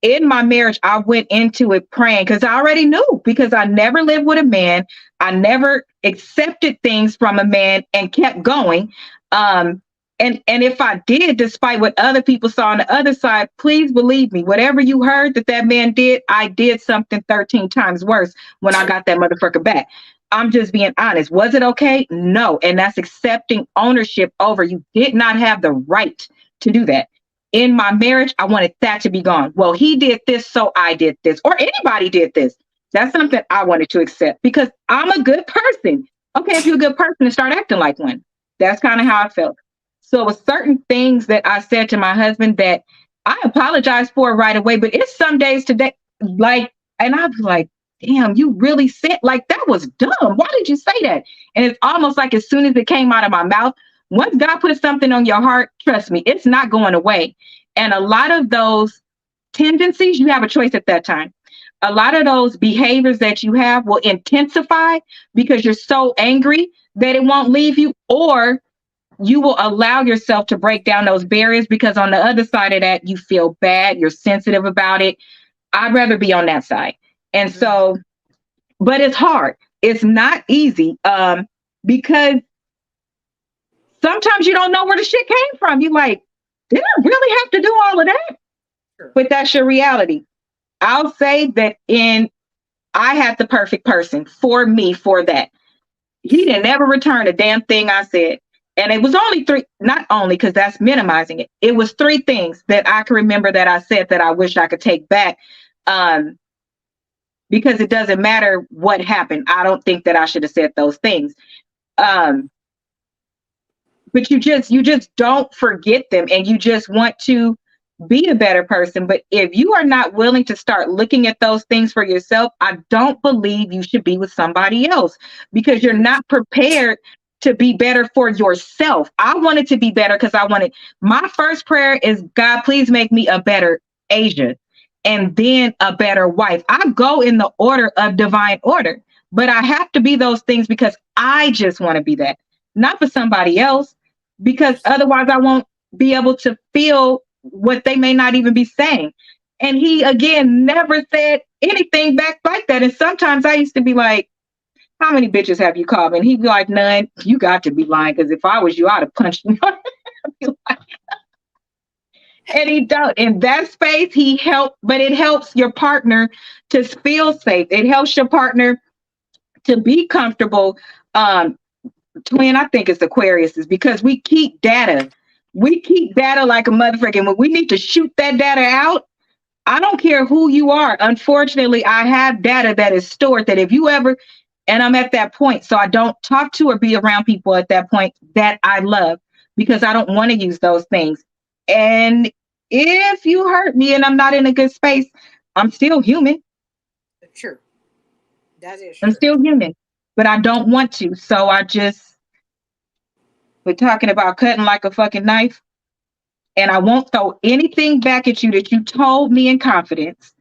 in my marriage, I went into it praying, because I already knew, because I never lived with a man. I never accepted things from a man and kept going. Um, and if I did, despite what other people saw on the other side, please believe me, whatever you heard that man did, I did something 13 times worse when I got that motherfucker back. I'm just being honest. Was it okay? No. And that's accepting ownership over, you did not have the right to do that. In my marriage, I wanted that to be gone. Well, he did this, so I did this, or anybody did this. That's something I wanted to accept, because I'm a good person. Okay, if you're a good person, then start acting like one. That's kind of how I felt. So, with certain things that I said to my husband that I apologized for right away, but it's some days today, like, and I was like, damn, you really said, like, that was dumb. Why did you say that? And it's almost like as soon as it came out of my mouth, once God puts something on your heart, trust me, it's not going away. And a lot of those tendencies, you have a choice at that time. A lot of those behaviors that you have will intensify because you're so angry that it won't leave you, or you will allow yourself to break down those barriers because on the other side of that, you feel bad, you're sensitive about it. I'd rather be on that side. And Mm-hmm. so, but it's hard. It's not easy, because sometimes you don't know where the shit came from. You like, did I really have to do all of that? Sure. But that's your reality. I'll say that I had the perfect person for me for that. He didn't ever return a damn thing I said. And it was only three, not only, because that's minimizing it. It was three things that I can remember that I said that I wish I could take back. Um, because it doesn't matter what happened. I don't think that I should have said those things. Um, but you just don't forget them, and you just want to be a better person. But if you are not willing to start looking at those things for yourself, I don't believe you should be with somebody else, I because you're agree with not prepared to be better for yourself. I wanted to be better because I wanted, my first prayer is, God, please make me a better Asia and then a better wife. I go in the order of divine order, but I have to be those things because I just want to be that, not for somebody else, you. because otherwise I won't be able to feel what they may not even be saying. And he, again, never said anything back like that. And sometimes I used to be like, how many bitches have you called me? And he'd be like, none. You got to be lying, because if I was you, I'd have punched him. And he don't. In that space, he helped, but it helps your partner to feel safe. It helps your partner to be comfortable. Um, Twin, I think it's Aquarius, is because we keep data. We keep data like a motherfucker. When we need to shoot that data out, I don't care who you are. Unfortunately, I have data that is stored, that if you ever, and I'm at that point, so I don't talk to or be around people at that point that I love, because I don't want to use those things. And if you hurt me and I'm not in a good space, I'm still human. True. That is I'm true. still human, but I don't want to. So I just, we're talking about cutting like a fucking knife. And I won't throw anything back at you that you told me in confidence,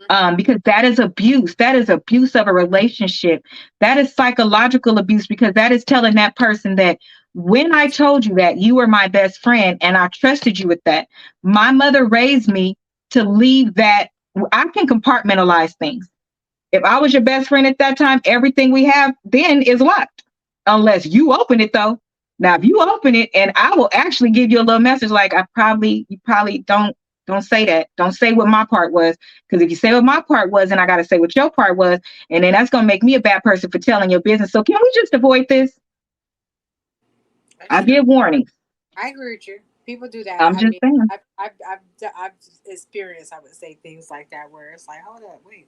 Hmm. because that is abuse. That is abuse of a relationship. That is psychological abuse, because that is telling that person that when I told you that you were my best friend and I trusted you with that, my mother raised me to leave that. I can compartmentalize things. If I was your best friend at that time, everything we have then is locked. Unless you open it though. Now if you open it, and I will actually give you a little message like, you probably don't say that. Don't say what my part was. Because if you say what my part was, and I gotta say what your part was, and then that's gonna make me a bad person for telling your business. So can we just avoid this? That's I true. give warnings. I agree with you. People do that. I'm I just mean, saying. I've experienced, I would say, things like that where it's like, hold up, wait.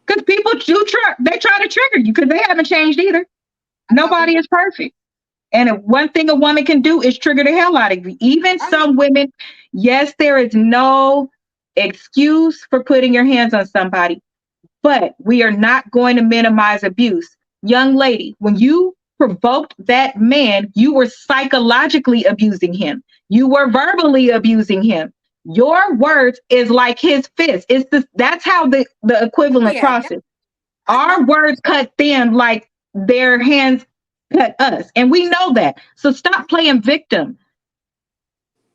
Because people do they try to trigger you because they haven't changed either. I thought we Nobody were. is perfect. And if one thing a woman can do is trigger the hell out of you. Even Oh yeah, some women, yes, there is no excuse for putting your hands on somebody, but we are not going to minimize abuse. Young lady, when you provoked that man, you were psychologically abusing him. You were verbally abusing him. Your words is like his fist. It's this, that's how the equivalent yeah, yeah. crosses. I know. Our words cut them like their hands cut us. And we know that. So stop playing victim.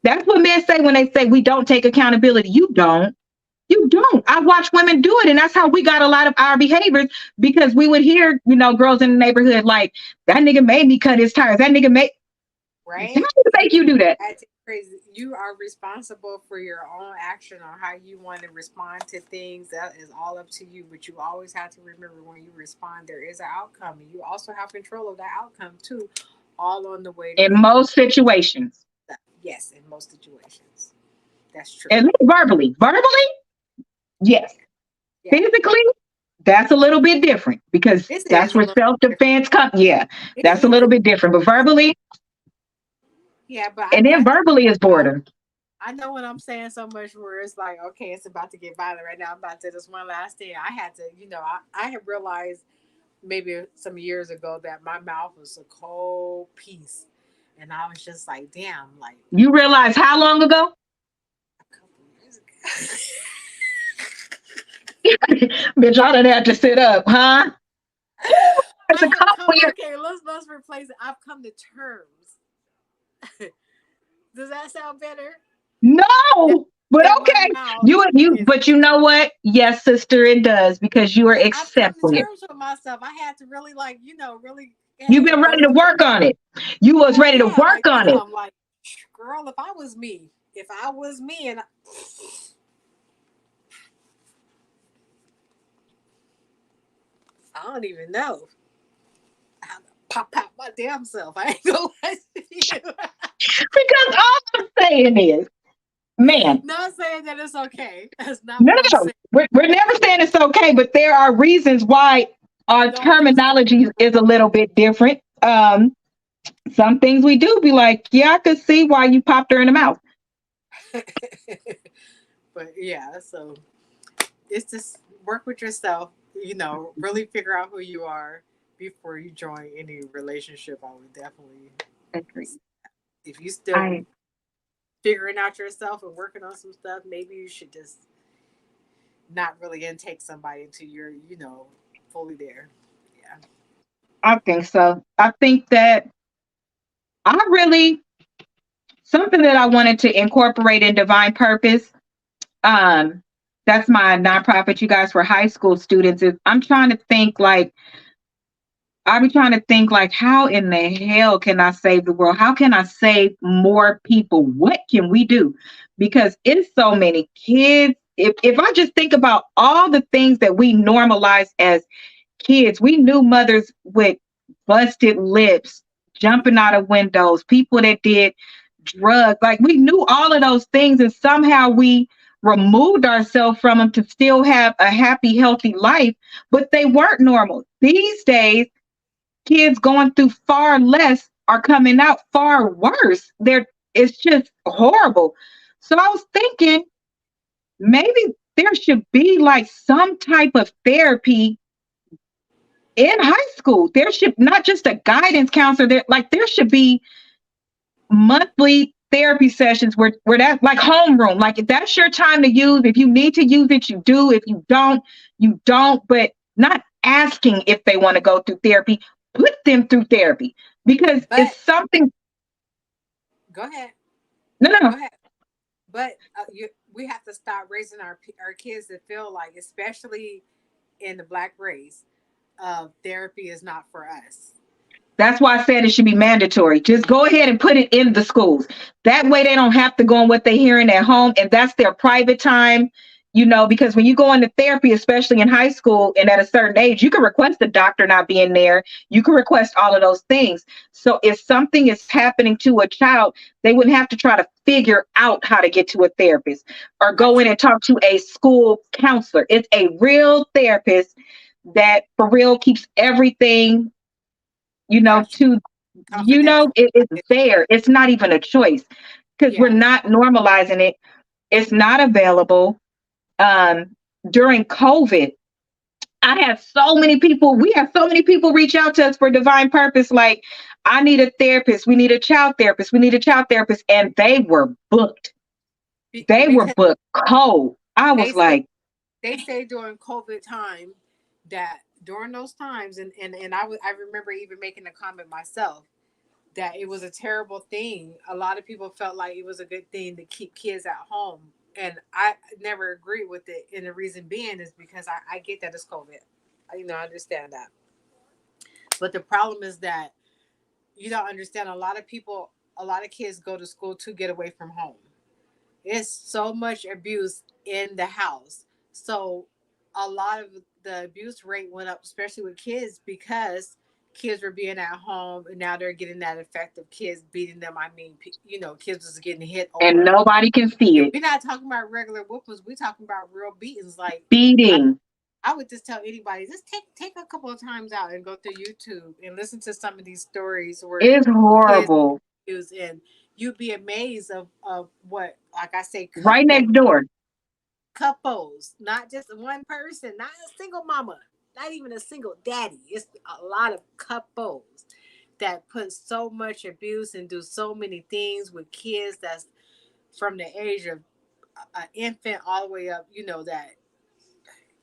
That's what men say when they say we don't take accountability. You don't. You don't. I watch women do it. And that's how we got a lot of our behaviors, because we would hear, girls in the neighborhood like, that nigga made me cut his tires. That nigga made, how did Right? it make you do that? That's crazy. You are responsible for your own action on how you want to respond to things. That is all up to you. But you always have to remember, when you respond, there is an outcome. And you also have control of that outcome too, all on the way to In you doing most situations, stuff. Yes, in most situations. That's true. at least verbally. Verbally, yes. Yeah. Yeah. Physically, that's a little bit different, because This that's is a where little different. self-defense comes. Yeah, It that's a little is. bit different. But verbally, Yeah, but and then I know verbally is border. I know when I'm saying so much where it's like, okay, it's about to get violent right now. I'm about to say this one last thing. I had to, I had realized maybe some years ago that my mouth was a cold piece. And I was just like, damn, like You realize how long ago? a couple years ago. Bitch, I done had to sit up, huh? It's I a have couple come, years. okay, let's replace it. I've come to terms. Does that sound better? That No, but that my okay. mouth is But you know what? Yes, sister, it does, because you are I've come to accepting it. terms with myself. I had to really like, really You've hey, been go ready to through. work on it. You was Hell ready to yeah, work like on it. damn, like girl, if I was me, and I don't even know how to pop out my damn self. I ain't gonna lie to you. Because all I'm saying is, Man, Not saying that it's okay. That's not no, what I'm no, no. saying. We're never saying it's okay, but there are reasons why our No, I'm just terminology is a little bit different. Some things we do be like, yeah, I could see why you popped her in the mouth. but yeah, so it's just work with yourself, really figure out who you are before you join any relationship. I would definitely, Agreed. if you still I figuring out yourself and working on some stuff, maybe you should just not really intake somebody until you're, fully there. Yeah. I think so. I think that I really something that I wanted to incorporate in Divine Purpose. Um, that's my nonprofit, you guys, for high school students. Is I'm trying to think like I be trying to think like, how in the hell can I save the world? How can I save more people? What can we do? Because it's so many kids. If I just think about all the things that we normalize as kids, we knew mothers with busted lips, jumping out of windows, people that did drugs. Like we knew all of those things, and somehow we removed ourselves from them to still have a happy, healthy life, but they weren't normal. These days, kids going through far less are coming out far worse. It's just horrible. So I was thinking maybe there should be like some type of therapy in high school. There should not just a guidance counselor there should be monthly therapy sessions where that like homeroom. Like if that's your time to use, if you need to use it, you do. If you don't, but not asking if they want to go through therapy, put them through therapy because But it's something. go ahead. No, no, Go no. ahead. But we have to stop raising our kids to feel like, especially in the black race, therapy is not for us. That's why I said it should be mandatory. Just go ahead and put it in the schools. That way they don't have to go on what they're hearing at home. And that's their private time, because when you go into therapy, especially in high school and at a certain age, you can request the doctor not being there. You can request all of those things. So if something is happening to a child, they wouldn't have to try to figure out how to get to a therapist or go in Gotcha. and talk to a school counselor. It's a real therapist that for real keeps everything Gotcha. to Confidential. it's there. It's not even a choice because we're Yeah. not normalizing it. It's not available. Um, During COVID, we had so many people reach out to us for Divine Purpose. Like, I need a therapist. We need a child therapist. We need a child therapist. And they were booked. They were Because booked cold. I they was say like, they say during COVID time that during those times, and I remember even making a comment myself that it was a terrible thing. A lot of people felt like it was a good thing to keep kids at home, and I never agreed with it. And the reason being is because I get that it's COVID. I understand that, but the problem is that you don't understand. A lot of kids go to school to get away from home. It's so much abuse in the house. So a lot of the abuse rate went up, especially with kids, because kids were being at home and now they're getting that effect of kids beating them. I mean, kids was getting hit and over. nobody can see And it. we're not talking about regular whoopings. We're talking about real beatings. Like I, Beating I would just tell anybody, just take a couple of times out and go through YouTube and listen to some of these stories where is kids horrible. use, and you'd be amazed of what, like I say, Right next door. couples, not just one person, not a single mama, not even a single daddy. It's a lot of couples that put so much abuse and do so many things with kids that's from the age of an infant all the way up. That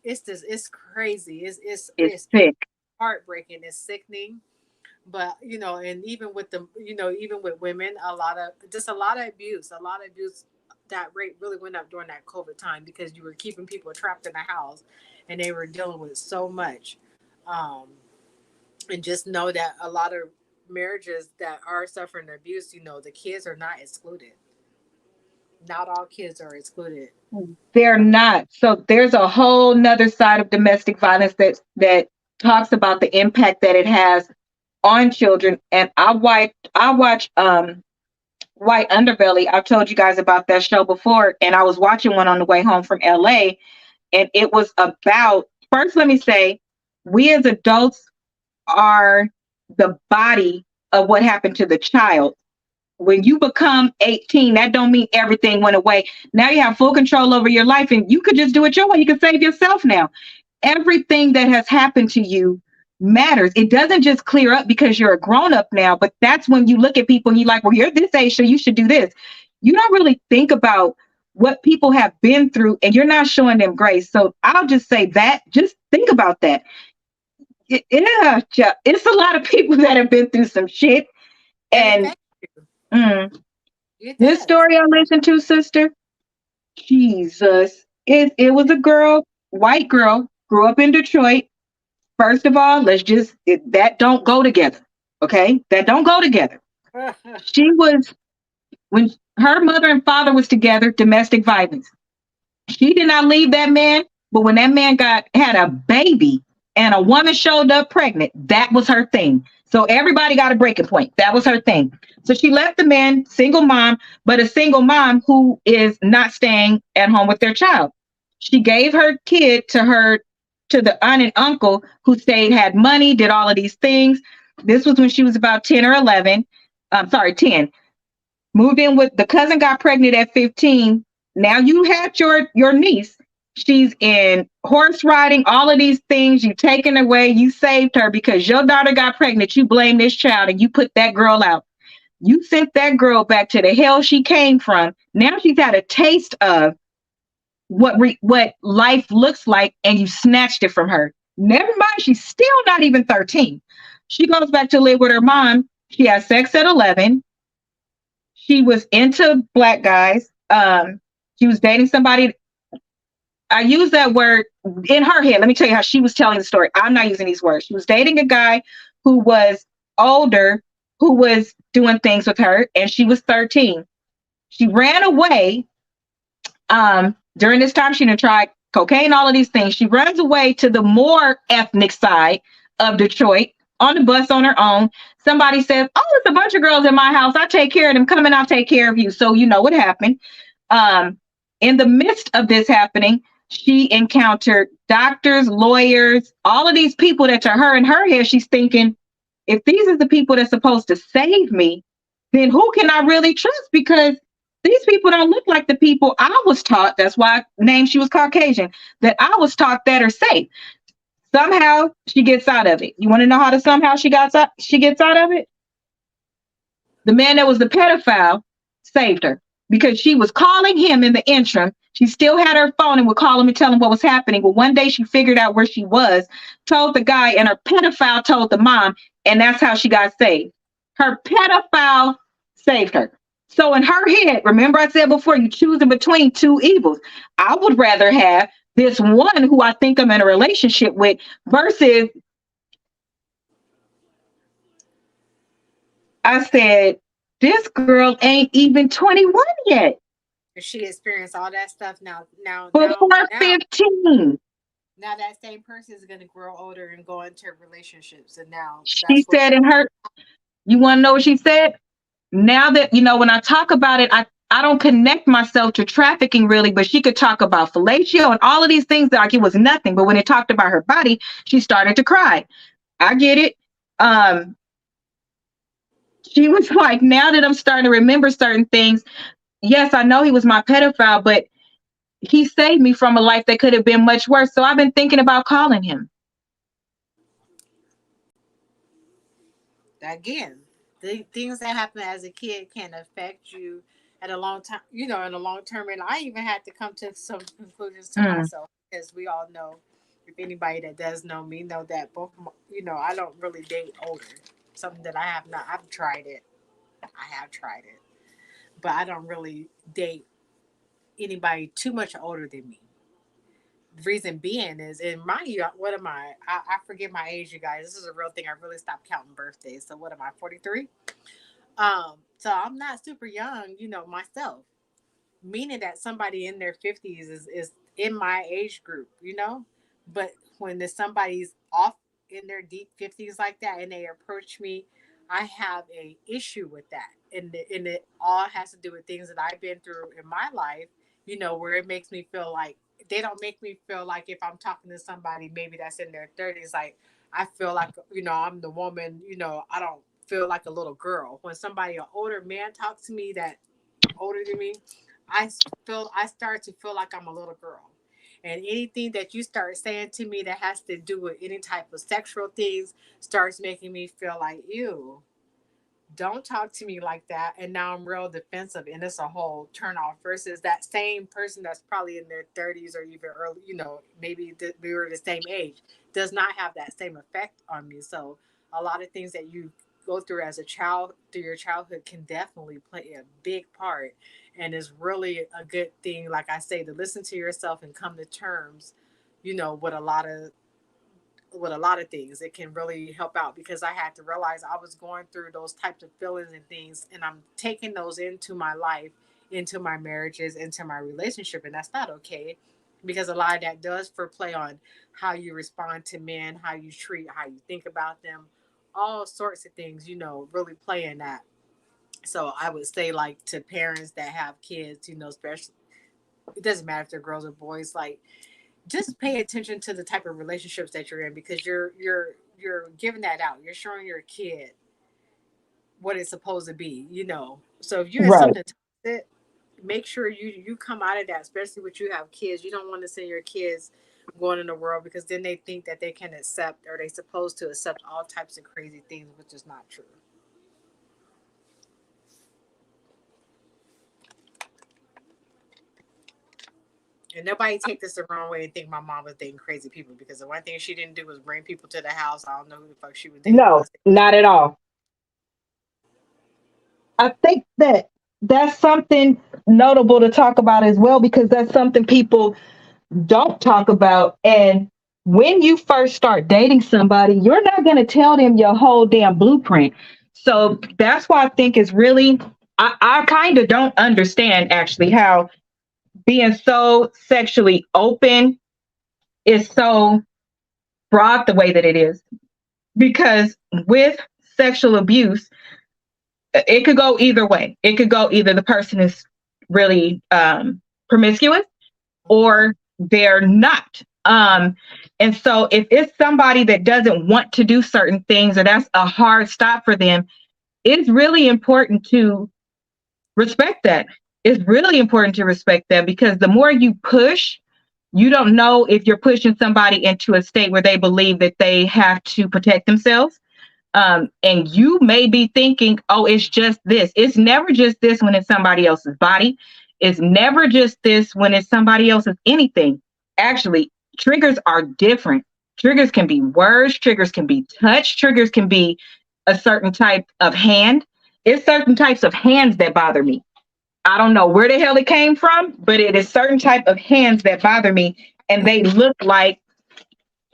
it's crazy. It's It's sick. heartbreaking. It's sickening. But and even with even with women, a lot of abuse, that rate really went up during that COVID time because you were keeping people trapped in the house and they were dealing with so much. Um, and just know that a lot of marriages that are suffering abuse, the kids are not excluded. Not all kids are excluded. They're not. So there's a whole nother side of domestic violence that talks about the impact that it has on children. And I watch White Underbelly. I've told you guys about that show before, and I was watching one on the way home from LA, and it was about, first, let me say, we as adults are the body of what happened to the child. When you become 18, that don't mean everything went away. Now you have full control over your life, and you could just do it your way. You can save yourself now. Everything that has happened to you matters. It doesn't just clear up because you're a grown up now, but that's when you look at people and you're like, well, you're this age, so you should do this. You don't really think about what people have been through, and you're not showing them grace. So I'll just say that. Just think about that. It's a lot of people that have been through some shit. And it And affects you. mm, It this does. story I listened to, sister, Jesus, it was a girl, white girl, grew up in Detroit. First of all, that don't go together. Okay, that don't go together. She was, when her mother and father was together, domestic violence. She did not leave that man, but when that man had a baby and a woman showed up pregnant, that was her thing. So everybody got a breaking point. That was her thing. So she left the man, single mom, but a single mom who is not staying at home with their child. She gave her kid to the aunt and uncle who stayed, had money, did all of these things. This was when she was about 10 or 11. I'm sorry, 10. Moved in with the cousin, got pregnant at 15. Now you had your niece. She's in horse riding, all of these things. You taken away, you saved her because your daughter got pregnant. You blame this child and you put that girl out. You sent that girl back to the hell she came from. Now she's had a taste of what life looks like, and you snatched it from her. Never mind, she's still not even 13. She goes back to live with her mom. She has sex at 11. She was into black guys. She was dating somebody. I use that word in her head. Let me tell you how she was telling the story. I'm not using these words. She was dating a guy who was older, who was doing things with her, and she was 13. She ran away. During this time, she done tried cocaine, all of these things. She runs away to the more ethnic side of Detroit on the bus on her own. Somebody says, "Oh, it's a bunch of girls in my house. I take care of them. Come and I'll take care of you." So you know what happened. Um, in the midst of this happening, she encountered doctors, lawyers, all of these people that to her, in her head, she's thinking, if these are the people that's supposed to save me, then who can I really trust? Because these people don't look like the people I was taught. That's why I named she was Caucasian, that I was taught that are safe. Somehow she gets out of it. You want to know how to somehow she gets out of it? The man that was the pedophile saved her because she was calling him in the interim. She still had her phone and would call him and tell him what was happening. But one day she figured out where she was, told the guy, and her pedophile told the mom, and that's how she got saved. Her pedophile saved her. So in her head, remember I said before, you choosing between two evils. I would rather have this one who I think I'm in a relationship with versus, I said, this girl ain't even 21 yet. If she experienced all that stuff Before 15. now that same person is going to grow older and go into relationships, and now She that's what said in her, you want to know what she said? Now that, when I talk about it, I don't connect myself to trafficking really, but she could talk about fellatio and all of these things that like it was nothing. But when it talked about her body, she started to cry. I get it. Um, she was like, now that I'm starting to remember certain things, yes, I know he was my pedophile, but he saved me from a life that could have been much worse. So I've been thinking about calling him. again, the things that happen as a kid can affect you at a long time, in the long term. And I even had to come to some conclusions to Mm. myself, as we all know. If anybody that does know me know that I don't really date older. Something that I have not. I've tried it. I have tried it, but I don't really date anybody too much older than me. The reason being is, and mind you, what am I? I forget my age, you guys. This is a real thing. I really stopped counting birthdays. So what am I? 43. So I'm not super young, myself. Meaning that somebody in their 50s is in my age group. But when there's somebody's off in their deep 50s like that, and they approach me I have a issue with that, and it all has to do with things that I've been through in my life. Where it makes me feel like they don't make me feel like if I'm talking to somebody maybe that's in their 30s, like I feel like I'm the woman. I don't feel like a little girl when somebody an older man talks to me that older than me. I start to feel like I'm a little girl. And anything that you start saying to me that has to do with any type of sexual things starts making me feel like, ew, don't talk to me like that. And now I'm real defensive, and it's a whole turn off versus that same person that's probably in their 30s or even early, maybe we were the same age, does not have that same effect on me. So a lot of things that you go through as a child through your childhood can definitely play a big part, and is really a good thing, like I say, to listen to yourself and come to terms with a lot of things. It can really help out because I had to realize I was going through those types of feelings and things, and I'm taking those into my life, into my marriages, into my relationship, and that's not okay, because a lot of that does for play on how you respond to men, how you treat, how you think about them, all sorts of things, really play in that. So I would say, like, to parents that have kids, especially, it doesn't matter if they're girls or boys, like, just pay attention to the type of relationships that you're in, because you're giving that out. You're showing your kid what it's supposed to be. So if you're in Right. something toxic, make sure you come out of that, especially with you have kids. You don't want to send your kids going in the world, because then they think that they can accept, or they supposed to accept, all types of crazy things, which is not true. And nobody take this the wrong way and think my mom was dating crazy people, because the one thing she didn't do was bring people to the house. I don't know who the fuck she was dating No, unless they. not at all. I think that that's something notable to talk about as well, because that's something people don't talk about. And when you first start dating somebody, you're not going to tell them your whole damn blueprint. So that's why I think it's really, I kind of don't understand actually how being so sexually open is so broad the way that it is. Because with sexual abuse, it could go either way. It could go either the person is really promiscuous, Mhm. or they're not. And so if it's somebody that doesn't want to do certain things, or that's a hard stop for them, it's really important to respect that. It's really important to respect that, because the more you push, you don't know if you're pushing somebody into a state where they believe that they have to protect themselves. And you may be thinking, oh, it's just this. It's never just this when it's somebody else's body. It's never just this when it's somebody else's anything. Actually, triggers are different. Triggers can be words, triggers can be touch, triggers can be a certain type of hand. It's certain types of hands that bother me. I don't know where the hell it came from, but it is certain type of hands that bother me, and they look like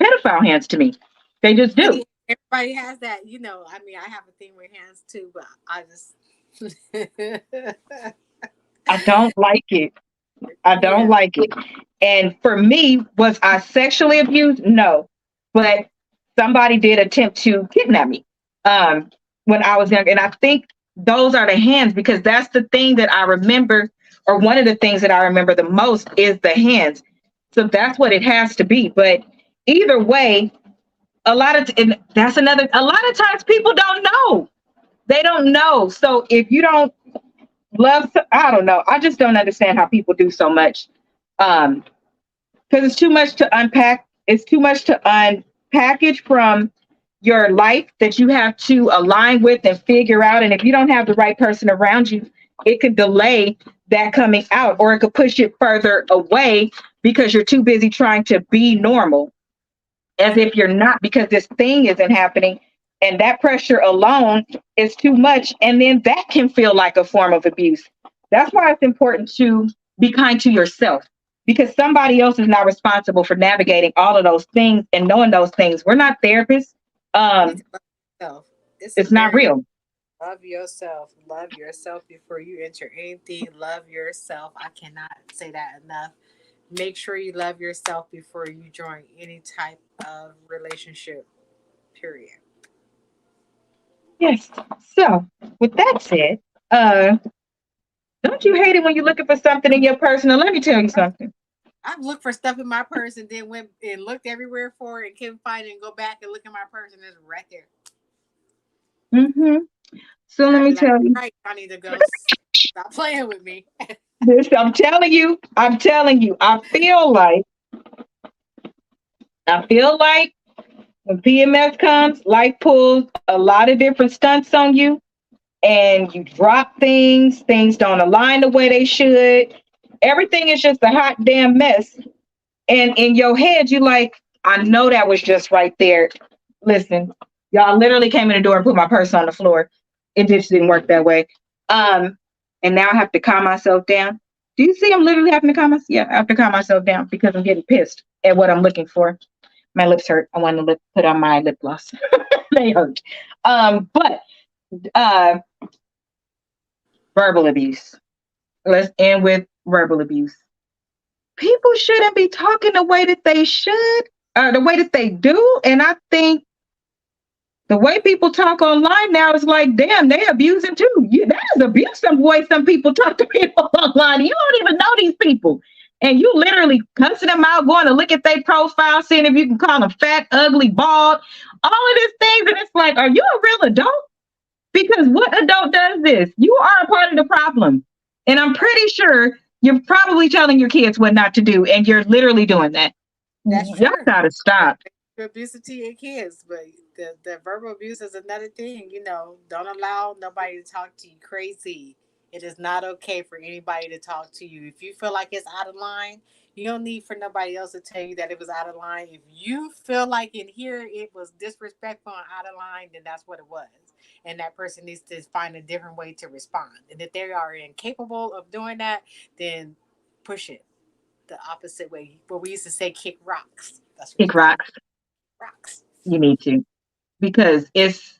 pedophile hands to me. They just do. See, everybody has that. I mean, I have a thing with hands too, but I just. I don't like it. I don't Yeah. like it. And for me, was I sexually abused? No. But somebody did attempt to kidnap me um, when I was young. And I think those are the hands, because that's the thing that I remember, or one of the things that I remember the most is the hands. So that's what it has to be. But either way, and that's another, a lot of times people don't know. They don't know. So if you don't love, I don't know. I just don't understand how people do so much. Um, because it's too much to unpack. It's too much to unpackage from your life that you have to align with and figure out. And if you don't have the right person around you, it could delay that coming out, or it could push it further away because you're too busy trying to be normal, as if you're not, because this thing isn't happening. And that pressure alone is too much. And then that can feel like a form of abuse. That's why it's important to be kind to yourself, because somebody else is not responsible for navigating all of those things and knowing those things. We're not therapists. You need Um, to love yourself. It's it's not very real. love yourself. Love yourself before you enter anything. Love yourself. I cannot say that enough. Make sure you love yourself before you join any type of relationship. Period. Yes. So, with that said, don't you hate it when you're looking for something in your personal? Let me tell you something. I've looked for stuff in my purse and then went and looked everywhere for it and couldn't find it and go back and look in my purse and it's right there. Mm-hmm. So And let I'd me be like, tell you. right, I need to go stop playing with me. This, I'm telling you, I feel like when PMS comes, life pulls a lot of different stunts on you, and you drop things don't align the way they should. Everything is just a hot damn mess. And in your head, you like, I know that was just right there. Listen, y'all literally came in the door and put my purse on the floor. It just didn't work that way. Um, and now I have to calm myself down. Do you see I'm literally having to calm myself? Yeah, I have to calm myself down because I'm getting pissed at what I'm looking for. My lips hurt. I want to put on my lip gloss. They hurt. But uh, verbal abuse. Let's end with verbal abuse. People shouldn't be talking the way that they should, or the way that they do. And I think the way people talk online now is like, damn, they abusing too. That is abuse. Some way some people talk to people online. You don't even know these people. And you literally cussing them out, going to look at their profile, seeing if you can call them fat, ugly, bald, all of these things. And it's like, are you a real adult? Because what adult does this? You are a part of the problem. And I'm pretty sure you're probably telling your kids what not to do, and you're literally doing that. That's Y'all true. gotta stop. Abuse to your kids, but the verbal abuse is another thing. You know, don't allow nobody to talk to you crazy. It is not okay for anybody to talk to you. If you feel like it's out of line, you don't need for nobody else to tell you that it was out of line. If you feel like in here it was disrespectful and out of line, then that's what it was. And that person needs to find a different way to respond. And if they are incapable of doing that, then push it the opposite way. What we used to say, kick rocks. That's what you Kick got to rocks. rocks. You need to. Because it's,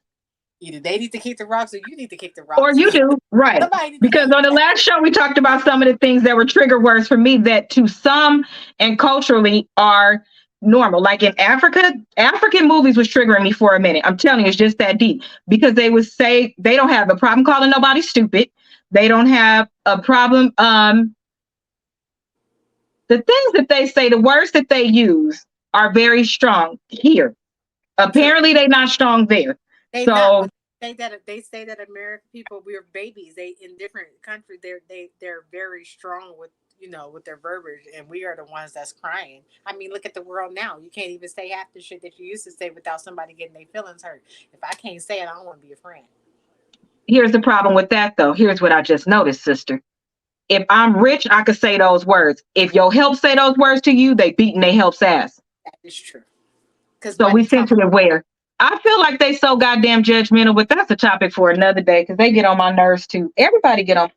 Either they need to kick the rocks or you need to kick the or rocks. you do, right. Somebody need to Because tell on the you last show, we talked about some of the things that were trigger words for me that to some and culturally are normal. Like in Africa, African movies was triggering me for a minute. I'm telling you, it's just that deep. Because they would say they don't have a problem calling nobody stupid. They don't have a problem. The things that they say, the words that they use are very strong here. true. Apparently, they're not strong there. They not, So but they say that American people, we're babies. They in different countries they're very strong with with their verbiage, and we are the ones that's crying. I mean, look at the world now. You can't even say half the shit that you used to say without somebody getting their feelings hurt. If I can't say it, I don't want to be a friend. here's the problem with that, though. Here's what I just noticed, sister. If I'm rich, I could say those words. If your help say those words to you, they beating their help's ass. That is true. Because So we money talks. sensitive where I feel like they so goddamn judgmental, but that's a topic for another day because they get on my nerves too.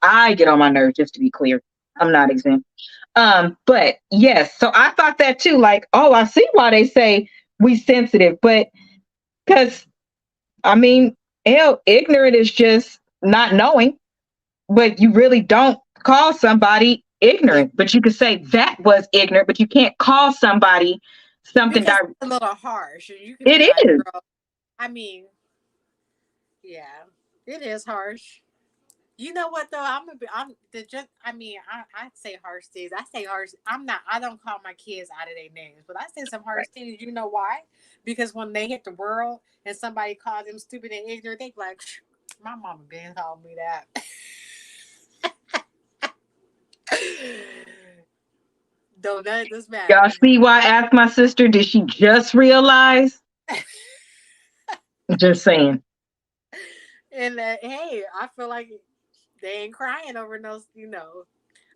I get on my nerves, just to be clear. I'm not exempt. But yes, so I thought that too, like, oh, I see why they say we sensitive, but because I mean, hell, ignorant is just not knowing, but you really don't call somebody ignorant, but you could say that was ignorant, but you can't call somebody something Because direct. it's a little harsh. You can It be like, is. girl, I mean, yeah, it is harsh. You know what though? I'm the just. I mean, I say harsh things. I say harsh. I'm not. I don't call my kids out of their names, but I say some harsh Right. things. You know why? Because when they hit the world and somebody calls them stupid and ignorant, they be like, my mama been called me that. Don't that does Y'all matter. see why I asked my sister, did she just realize? Just saying. And hey, I feel like they ain't crying over those.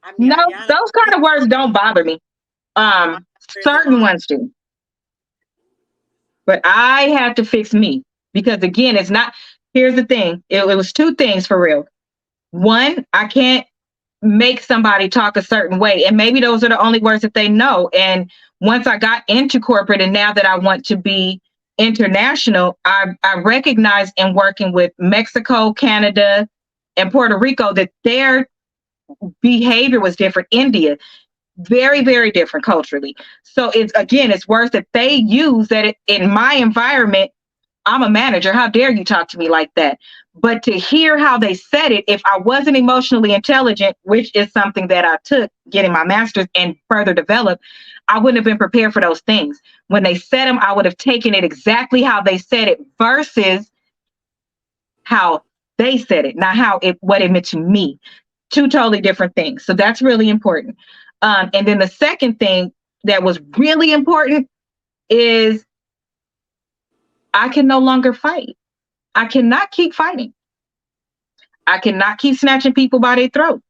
I mean, No, Ayana those kind of words don't bother me. my is a Certain line. ones do. But I had to fix me because again, it's not. Here's the thing. It was two things for real. One, I can't make somebody talk a certain way, and maybe those are the only words that they know. And once I got into corporate, and now that I want to be international, I recognize in working with Mexico, Canada, and Puerto Rico that their behavior was different. India, very, very different culturally. So it's words that they use that in my environment I'm a manager. How dare you talk to me like that? But to hear how they said it, if I wasn't emotionally intelligent, which is something that I took getting my master's and further developed, I wouldn't have been prepared for those things. When they said them, I would have taken it exactly how they said it versus how they said it, not what it meant to me. Two totally different things. So that's really important. And then the second thing that was really important is I can no longer fight. I cannot keep fighting. I cannot keep snatching people by their throat.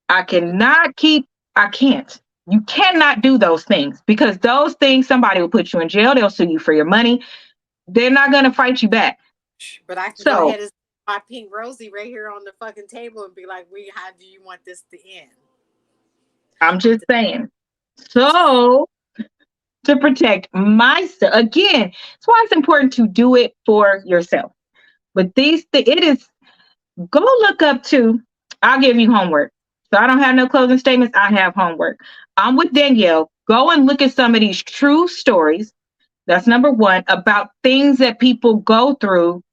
I can't. You cannot do those things because those things, somebody will put you in jail. They'll sue you for your money. They're not going to fight you back. But I can go ahead and my pink Rosie right here on the fucking table and be like, how do you want this to end? I'm just saying. So to protect myself, again, that's why it's important to do it for yourself. But it is, go look up I'll give you homework. So I don't have no closing statements. I have homework. I'm with Danielle. Go and look at some of these true stories. That's number one, about things that people go through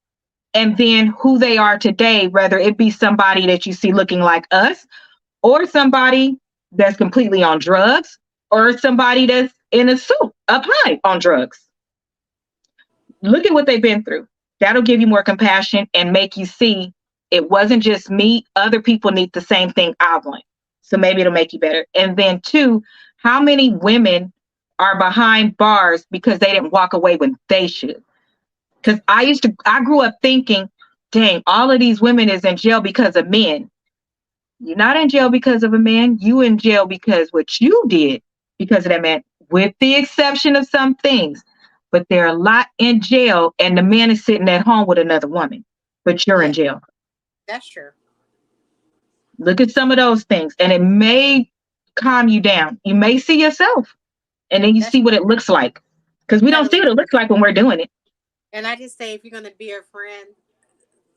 and then who they are today, whether it be somebody that you see looking like us or somebody that's completely on drugs or somebody that's in a suit up high on drugs. Look at what they've been through. That'll give you more compassion and make you see it wasn't just me. Other people need the same thing I want. So maybe it'll make you better. And then two, how many women are behind bars because they didn't walk away when they should? Because I grew up thinking, dang, all of these women is in jail because of men. You're not in jail because of a man. You in jail because what you did because of that man, with the exception of some things. But there are a lot in jail and the man is sitting at home with another woman, but you're in jail. That's true. Look at some of those things and it may calm you down. You may see yourself and then you see what it looks like because we don't see what it looks like when we're doing it. And I just say, if you're going to be a friend,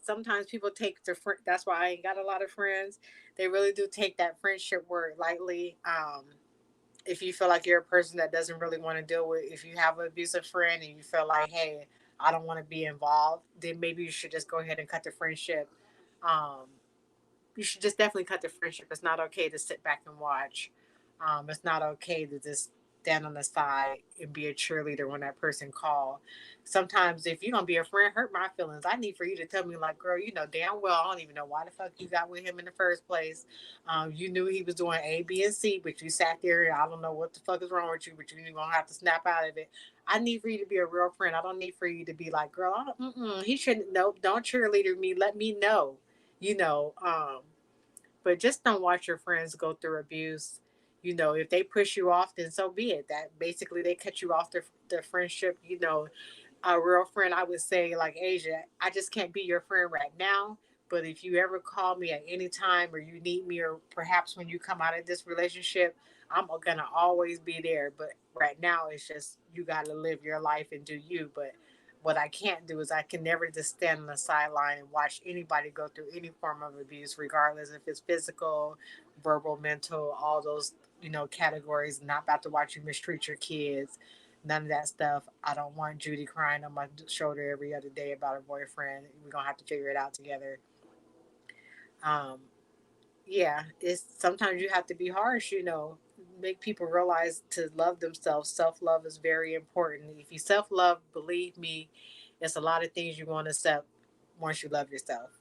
sometimes people take that's why I ain't got a lot of friends. They really do take that friendship word lightly. If you feel like you're a person that doesn't really want to deal with, if you have an abusive friend and you feel like, hey, I don't want to be involved, then maybe you should just go ahead and cut the friendship. You should just definitely cut the friendship. It's not okay to sit back and watch. It's not okay to just stand on the side and be a cheerleader when that person call. Sometimes if you're going to be a friend, hurt my feelings. I need for you to tell me like, girl, you know damn well I don't even know why the fuck you got with him in the first place. You knew he was doing A, B, and C, but you sat there and I don't know what the fuck is wrong with you, but you're going to have to snap out of it. I need for you to be a real friend. I don't need for you to be like, girl, he shouldn't, nope, don't cheerleader me. Let me know, but just don't watch your friends go through abuse. If they push you off, then so be it. That basically they cut you off their friendship. A real friend, I would say, like Asia, I just can't be your friend right now. But if you ever call me at any time or you need me, or perhaps when you come out of this relationship, I'm going to always be there. But right now, it's just you got to live your life and do you. But what I can't do is I can never just stand on the sideline and watch anybody go through any form of abuse, regardless if it's physical, verbal, mental, all those, categories. Not about to watch you mistreat your kids. None of that stuff. I don't want Judy crying on my shoulder every other day about her boyfriend. We're going to have to figure it out together. Yeah, it's sometimes you have to be harsh, make people realize to love themselves. Self-love is very important. If you self-love, believe me, it's a lot of things you're going to accept once you love yourself.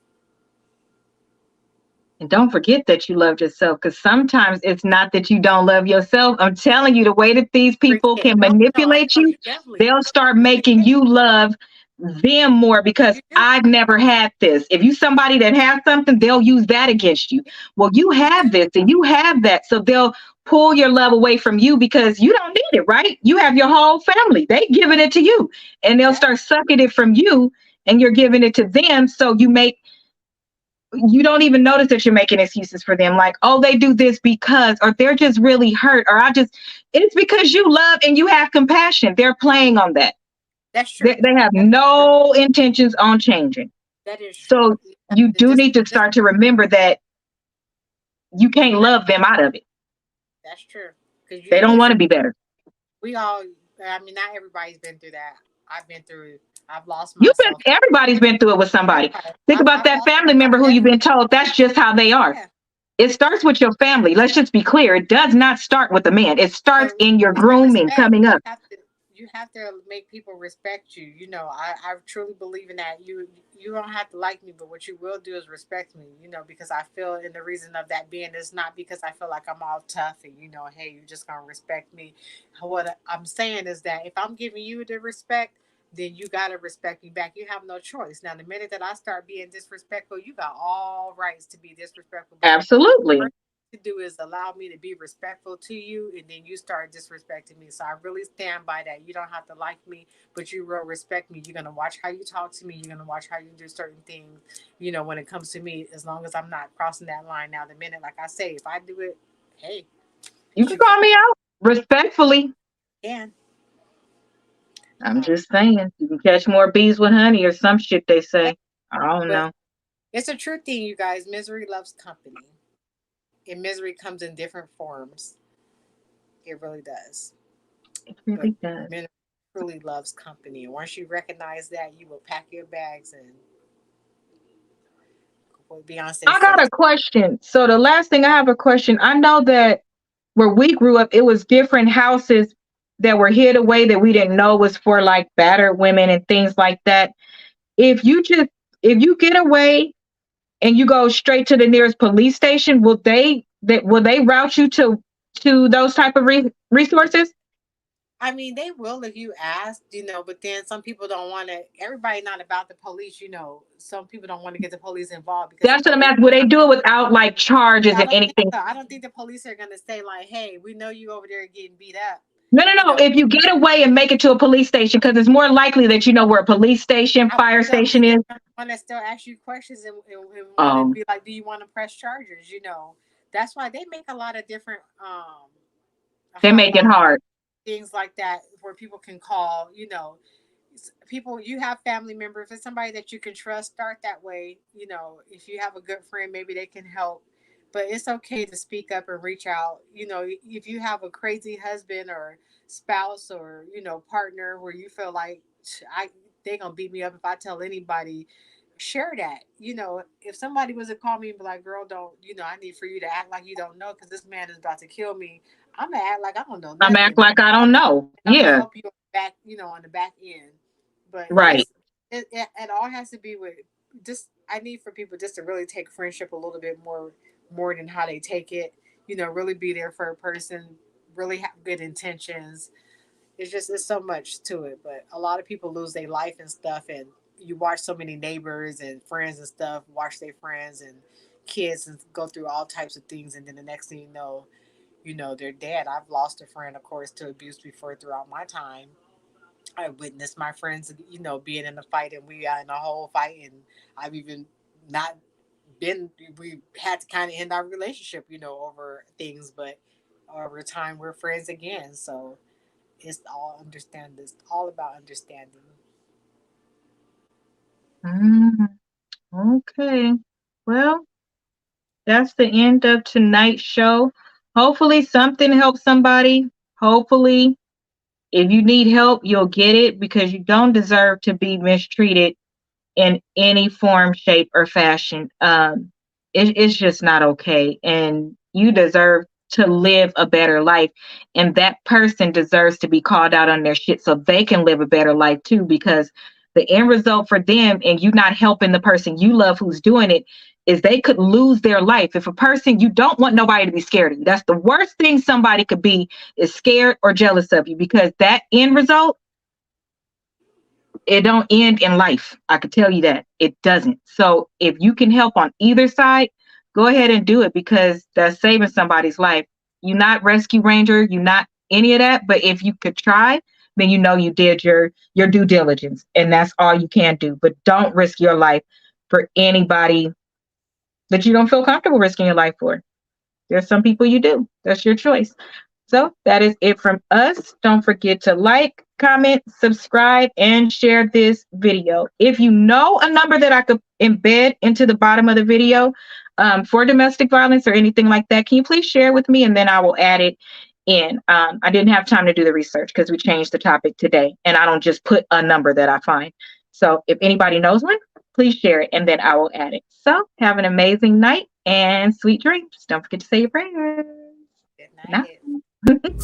And don't forget that you loved yourself, because sometimes it's not that you don't love yourself. I'm telling you, the way that these people can manipulate you, they'll start making you love them more because I've never had this. If you somebody that has something, they'll use that against you. Well, you have this and you have that. So they'll pull your love away from you because you don't need it, right? You have your whole family. They giving it to you and they'll start sucking it from you and you're giving it to them. So you don't even notice that you're making excuses for them. Like, oh, they do this because, or they're just really hurt, or it's because you love and you have compassion. They're playing on that. That's true. They have no intentions on changing. That is true. So you do need to start to remember that you can't love them out of it. That's true. They don't want to be better. We all, not everybody's been through that. I've been through I've lost myself. Everybody's been through it with somebody. Think about I've that lost family myself member who you've definitely. been told that's just how they are. Yeah. It starts with your family. Let's just be clear. It does not start with the man. It starts So in your it's the grooming respect. coming up. You have to make people respect you. You know, I truly believe in that. You don't have to like me, but what you will do is respect me, you know, because I feel, and the reason of that being is not because I feel like I'm all tough and, you know, hey, you're just gonna respect me. What I'm saying is that if I'm giving you the respect, then you gotta respect me back. You have no choice. Now the minute that I start being disrespectful, you got all rights to be disrespectful back. Absolutely. To do is allow me to be respectful to you, and then you start disrespecting me. So I really stand by that. You don't have to like me, but you will respect me. You're gonna watch how you talk to me. You're gonna watch how you do certain things, you know, when it comes to me, as long as I'm not crossing that line. Now the minute, like I say, if I do it, hey, You it's can your call me out respectfully. can. I'm just saying. You can catch more bees with honey or some shit they say. I don't But know. it's a true thing, you guys. Misery loves company, and misery comes in different forms. It really does. It But really does. men truly loves company. And once you recognize that, you will pack your bags and what Beyonce I got says. a question. So the last thing I have a question. I know that where we grew up, it was different houses that were hid away that we didn't know was for like battered women and things like that. If you just if you get away and you go straight to the nearest police station, will they route you to those type of resources? I mean, they will if you ask, you know, but then some people don't want to, everybody not about the police, you know. Some people don't want to get the police involved because the That's what I'm police, asking. Will they do it without like charges I and don't think anything? so. I don't think the police are going to say, like, hey, we know you over there getting beat up, No, no, you no. know. If you get away and make it to a police station, because it's more likely that you know where a police station, I fire don't station think they're is. going to want to still ask you questions and want to Oh, be like, do you want to press charges, you know. That's why they make a lot of different they make it hotlines, hard. things like that, where people can call, you know. People, you have family members, if it's somebody that you can trust, start that way, you know. If you have a good friend, maybe they can help, but it's okay to speak up and reach out, you know. If you have a crazy husband or spouse or, you know, partner where you feel like I they gonna beat me up if I tell anybody, share that, you know. If somebody was to call me and be like, girl, don't, you know, I need for you to act like you don't know because this man is about to kill me, I'm gonna act like I don't know I'm act nothing. like I don't know. I'm gonna Yeah, help you back, you know, on the back end. But right. it all has to be with just, I need for people just to really take friendship a little bit more than how they take it. You know, really be there for a person, really have good intentions. It's just, it's so much to it. But a lot of people lose their life and stuff, and you watch so many neighbors and friends and stuff watch their friends and kids and go through all types of things, and then the next thing you know they're dead. I've lost a friend, of course, to abuse before throughout my time. I witnessed my friends, you know, being in a fight, and we are in a whole fight, and I've even not been. We had to kind of end our relationship, you know, over things, but over time we're friends again. So it's all understand. It's all about understanding. Mm, okay. Well, that's the end of tonight's show. Hopefully, something helps somebody. Hopefully, if you need help, you'll get it because you don't deserve to be mistreated in any form, shape, or fashion. It's just not okay. And you deserve to live a better life. And that person deserves to be called out on their shit so they can live a better life too. Because the end result for them and you not helping the person you love who's doing it is they could lose their life. If a person, you don't want nobody to be scared of you. That's the worst thing somebody could be, is scared or jealous of you, because that end result, it don't end in life. I could tell you that it doesn't. So if you can help on either side, go ahead and do it because that's saving somebody's life. You're not rescue ranger, you're not any of that. But if you could try, then you know you did your due diligence, and that's all you can do. But don't risk your life for anybody that you don't feel comfortable risking your life for. There's some people you do. That's your choice. So that is it from us. Don't forget to like, comment, subscribe, and share this video. If you know a number that I could embed into the bottom of the video for domestic violence or anything like that, can you please share with me, and then I will add it in. I didn't have time to do the research because we changed the topic today, and I don't just put a number that I find. So if anybody knows one, please share it and then I will add it. So have an amazing night and sweet dreams. Don't forget to say your prayers. Good night. Night.